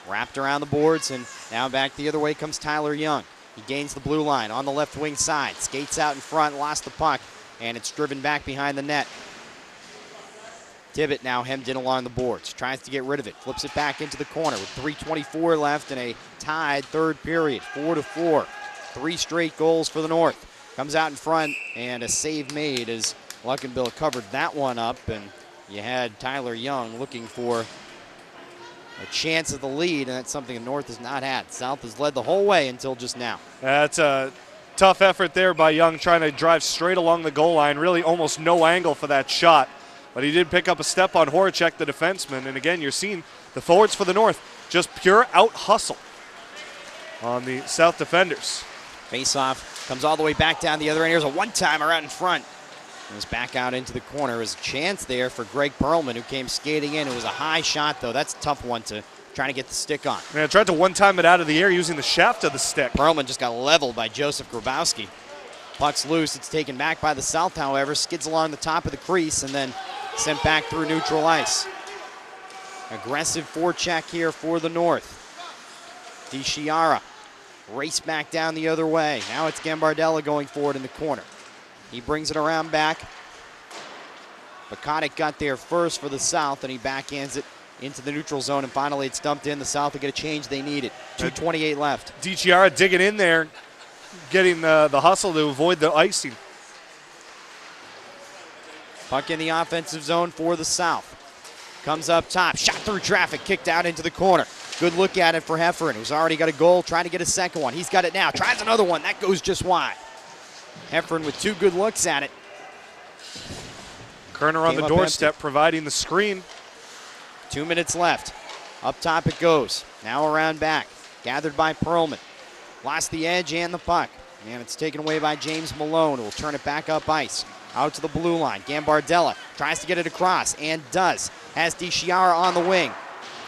wrapped around the boards, and now back the other way comes Tyler Young. He gains the blue line on the left wing side, skates out in front, lost the puck, and it's driven back behind the net. Tibbett now hemmed in along the boards, tries to get rid of it, flips it back into the corner with 3:24 left in a tied third period, 4-4. 3 straight goals for the North. Comes out in front, and a save made as Luckenbill covered that one up, and you had Tyler Young looking for a chance at the lead, and that's something the North has not had. South has led the whole way until just now.
That's a tough effort there by Young, trying to drive straight along the goal line. Really almost no angle for that shot. But he did pick up a step on Horacek, the defenseman. And again, you're seeing the forwards for the North just pure out-hustle on the South defenders.
Face-off comes all the way back down the other end. Here's a one-timer out in front. Goes back out into the corner. There's a chance there for Greg Perlman, who came skating in. It was a high shot, though. That's a tough one to try to get the stick on.
Yeah, tried to one-time it out of the air using the shaft of the stick.
Perlman just got leveled by Joseph Grabowski. Puck's loose. It's taken back by the South, however. Skids along the top of the crease and then sent back through neutral ice. Aggressive forecheck here for the North. DiChiara race back down the other way. Now it's Gambardella going forward in the corner. He brings it around back. Bakatic got there first for the South, and he backhands it into the neutral zone, and finally it's dumped in. The South will get a change they needed. 2:28 left.
DiChiara digging in there, getting the hustle to avoid the icing.
Puck in the offensive zone for the South. Comes up top, shot through traffic, kicked out into the corner. Good look at it for Heffernan, who's already got a goal, trying to get a second one. He's got it now, tries another one, that goes just wide. Heffernan with 2 good looks at it.
Kerner on the doorstep providing the screen.
2 minutes left. Up top it goes. Now around back. Gathered by Perlman. Lost the edge and the puck. And it's taken away by James Malone, who will turn it back up ice. Out to the blue line. Gambardella tries to get it across and does. Has DiChiara on the wing.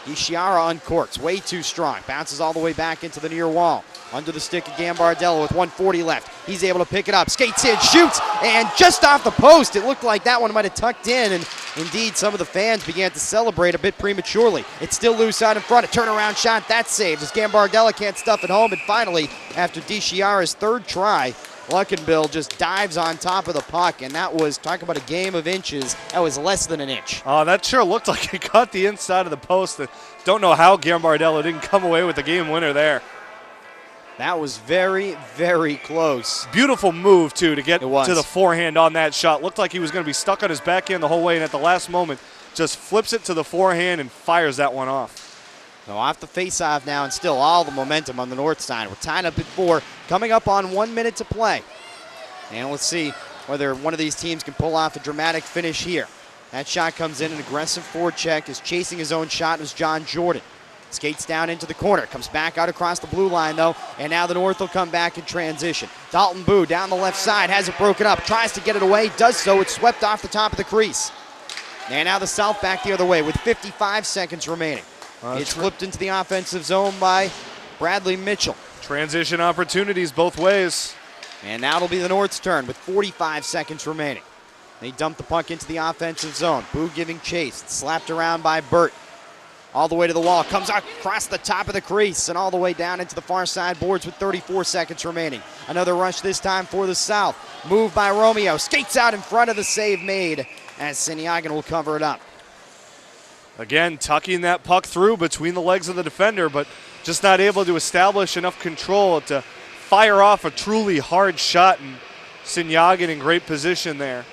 DiChiara uncorks. Way too strong. Bounces all the way back into the near wall. Under the stick of Gambardella with 1:40 left. He's able to pick it up. Skates in, shoots, and just off the post. It looked like that one might have tucked in, and indeed some of the fans began to celebrate a bit prematurely. It's still loose out in front. A turnaround shot, that's saved as Gambardella can't stuff it home. And finally, after DiChiara's 3rd try, Luckenbill just dives on top of the puck, and that was, talk about a game of inches, that was less than an inch.
Oh, that sure looked like it caught the inside of the post. Don't know how Gambardella didn't come away with the game winner there.
That was very, very close.
Beautiful move, too, to get to the forehand on that shot. Looked like he was going to be stuck on his backhand the whole way, and at the last moment, just flips it to the forehand and fires that one off.
So off the face-off now, and still all the momentum on the north side. We're tied up at 4, coming up on 1 minute to play. And let's see whether one of these teams can pull off a dramatic finish here. That shot comes in, an aggressive forecheck. Is chasing his own shot was John Jordan. Skates down into the corner, comes back out across the blue line though, and now the North will come back in transition. Dalton Boo down the left side, has it broken up, tries to get it away, does so, it's swept off the top of the crease. And now the South back the other way with 55 seconds remaining. It's flipped into the offensive zone by Bradley Mitchell.
Transition opportunities both ways.
And now it'll be the North's turn with 45 seconds remaining. They dump the puck into the offensive zone. Boo giving chase, it's slapped around by Burt. All the way to the wall, comes across the top of the crease and all the way down into the far side boards with 34 seconds remaining. Another rush this time for the South. Move by Romeo, skates out in front of the save made as Sinyagan will cover it up.
Again, tucking that puck through between the legs of the defender, but just not able to establish enough control to fire off a truly hard shot, and Sinyagan in great position there.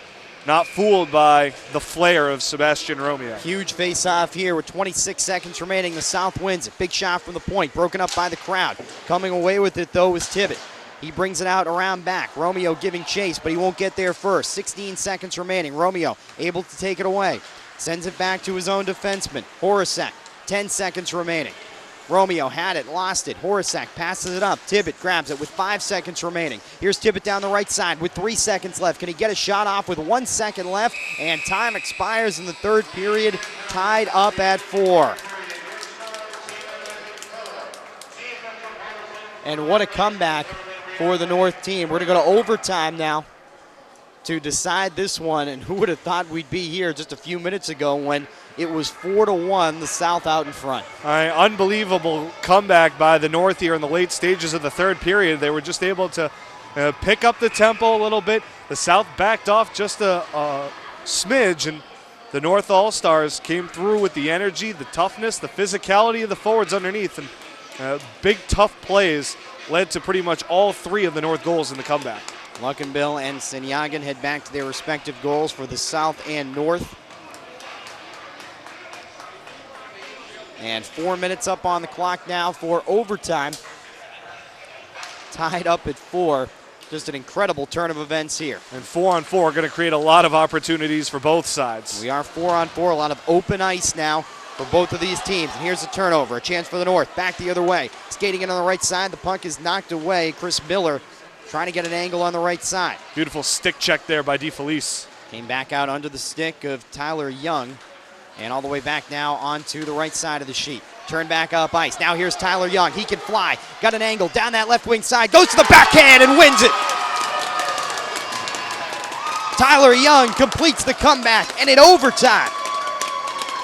Not fooled by the flair of Sebastian Romeo.
Huge face-off here with 26 seconds remaining. The South wins it. Big shot from the point, broken up by the crowd. Coming away with it, though, is Tibbet. He brings it out around back. Romeo giving chase, but he won't get there first. 16 seconds remaining. Romeo able to take it away. Sends it back to his own defenseman, Horacek. 10 seconds remaining. Romeo had it, lost it. Horacek passes it up. Tibbet grabs it with 5 seconds remaining. Here's Tibbet down the right side with 3 seconds left. Can he get a shot off with 1 second left? And time expires in the 3rd period, tied up at 4. And what a comeback for the North team. We're going to go to overtime now to decide this one. And who would have thought we'd be here just a few minutes ago when it was 4-1, the South out in front.
Unbelievable comeback by the North here in the late stages of the 3rd period. They were just able to pick up the tempo a little bit. The South backed off just a smidge, and the North All-Stars came through with the energy, the toughness, the physicality of the forwards underneath, and big, tough plays led to pretty much all 3 of the North goals in the comeback.
Luckenbill and Sinyagan head back to their respective goals for the South and North. And 4 minutes up on the clock now for overtime. Tied up at 4. Just an incredible turn of events here.
And 4-on-4 are going to create a lot of opportunities for both sides.
We are 4-on-4, a lot of open ice now for both of these teams. And here's a turnover, a chance for the North. Back the other way. Skating in on the right side, the puck is knocked away. Chris Miller trying to get an angle on the right side.
Beautiful stick check there by DeFelice.
Came back out under the stick of Tyler Young. And all the way back now onto the right side of the sheet. Turn back up ice. Now here's Tyler Young. He can fly. Got an angle down that left wing side. Goes to the backhand and wins it. Tyler Young completes the comeback. And in overtime,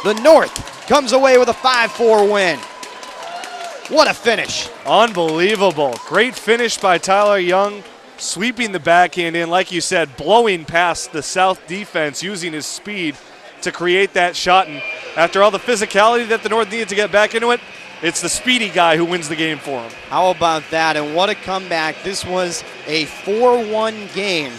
the North comes away with a 5-4 win. What a finish.
Unbelievable. Great finish by Tyler Young. Sweeping the backhand in, like you said, blowing past the South defense, using his speed to create that shot. And after all the physicality that the North needed to get back into it, it's the speedy guy who wins the game for him.
How about that? And what a comeback. This was a 4-1 game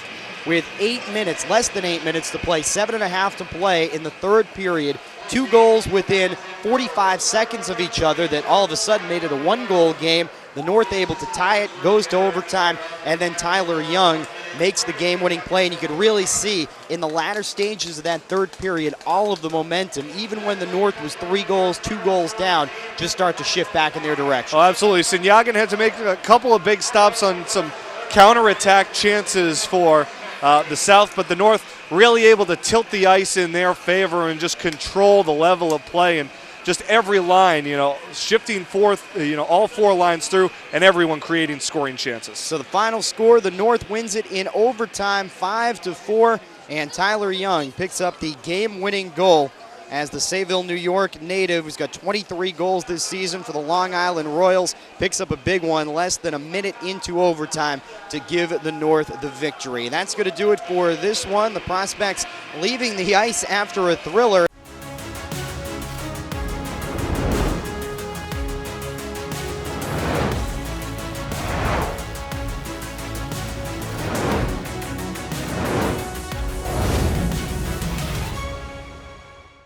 with 8 minutes, less than 8 minutes to play, 7.5 to play in the 3rd period. 2 goals within 45 seconds of each other that all of a sudden made it a 1-goal game. The North able to tie it, goes to overtime, and then Tyler Young makes the game-winning play. And you could really see in the latter stages of that third period all of the momentum, even when the North was 3 goals, 2 goals down, just start to shift back in their direction.
Oh, absolutely. Sinyagan had to make a couple of big stops on some counterattack chances for the South, but the North really able to tilt the ice in their favor and just control the level of play. And just every line, shifting forth, all 4 lines through, and everyone creating scoring chances.
So the final score, the North wins it in overtime, 5-4, and Tyler Young picks up the game-winning goal as the Sayville, New York native, who's got 23 goals this season for the Long Island Royals, picks up a big one less than a minute into overtime to give the North the victory. And that's going to do it for this one. The Prospects leaving the ice after a thriller.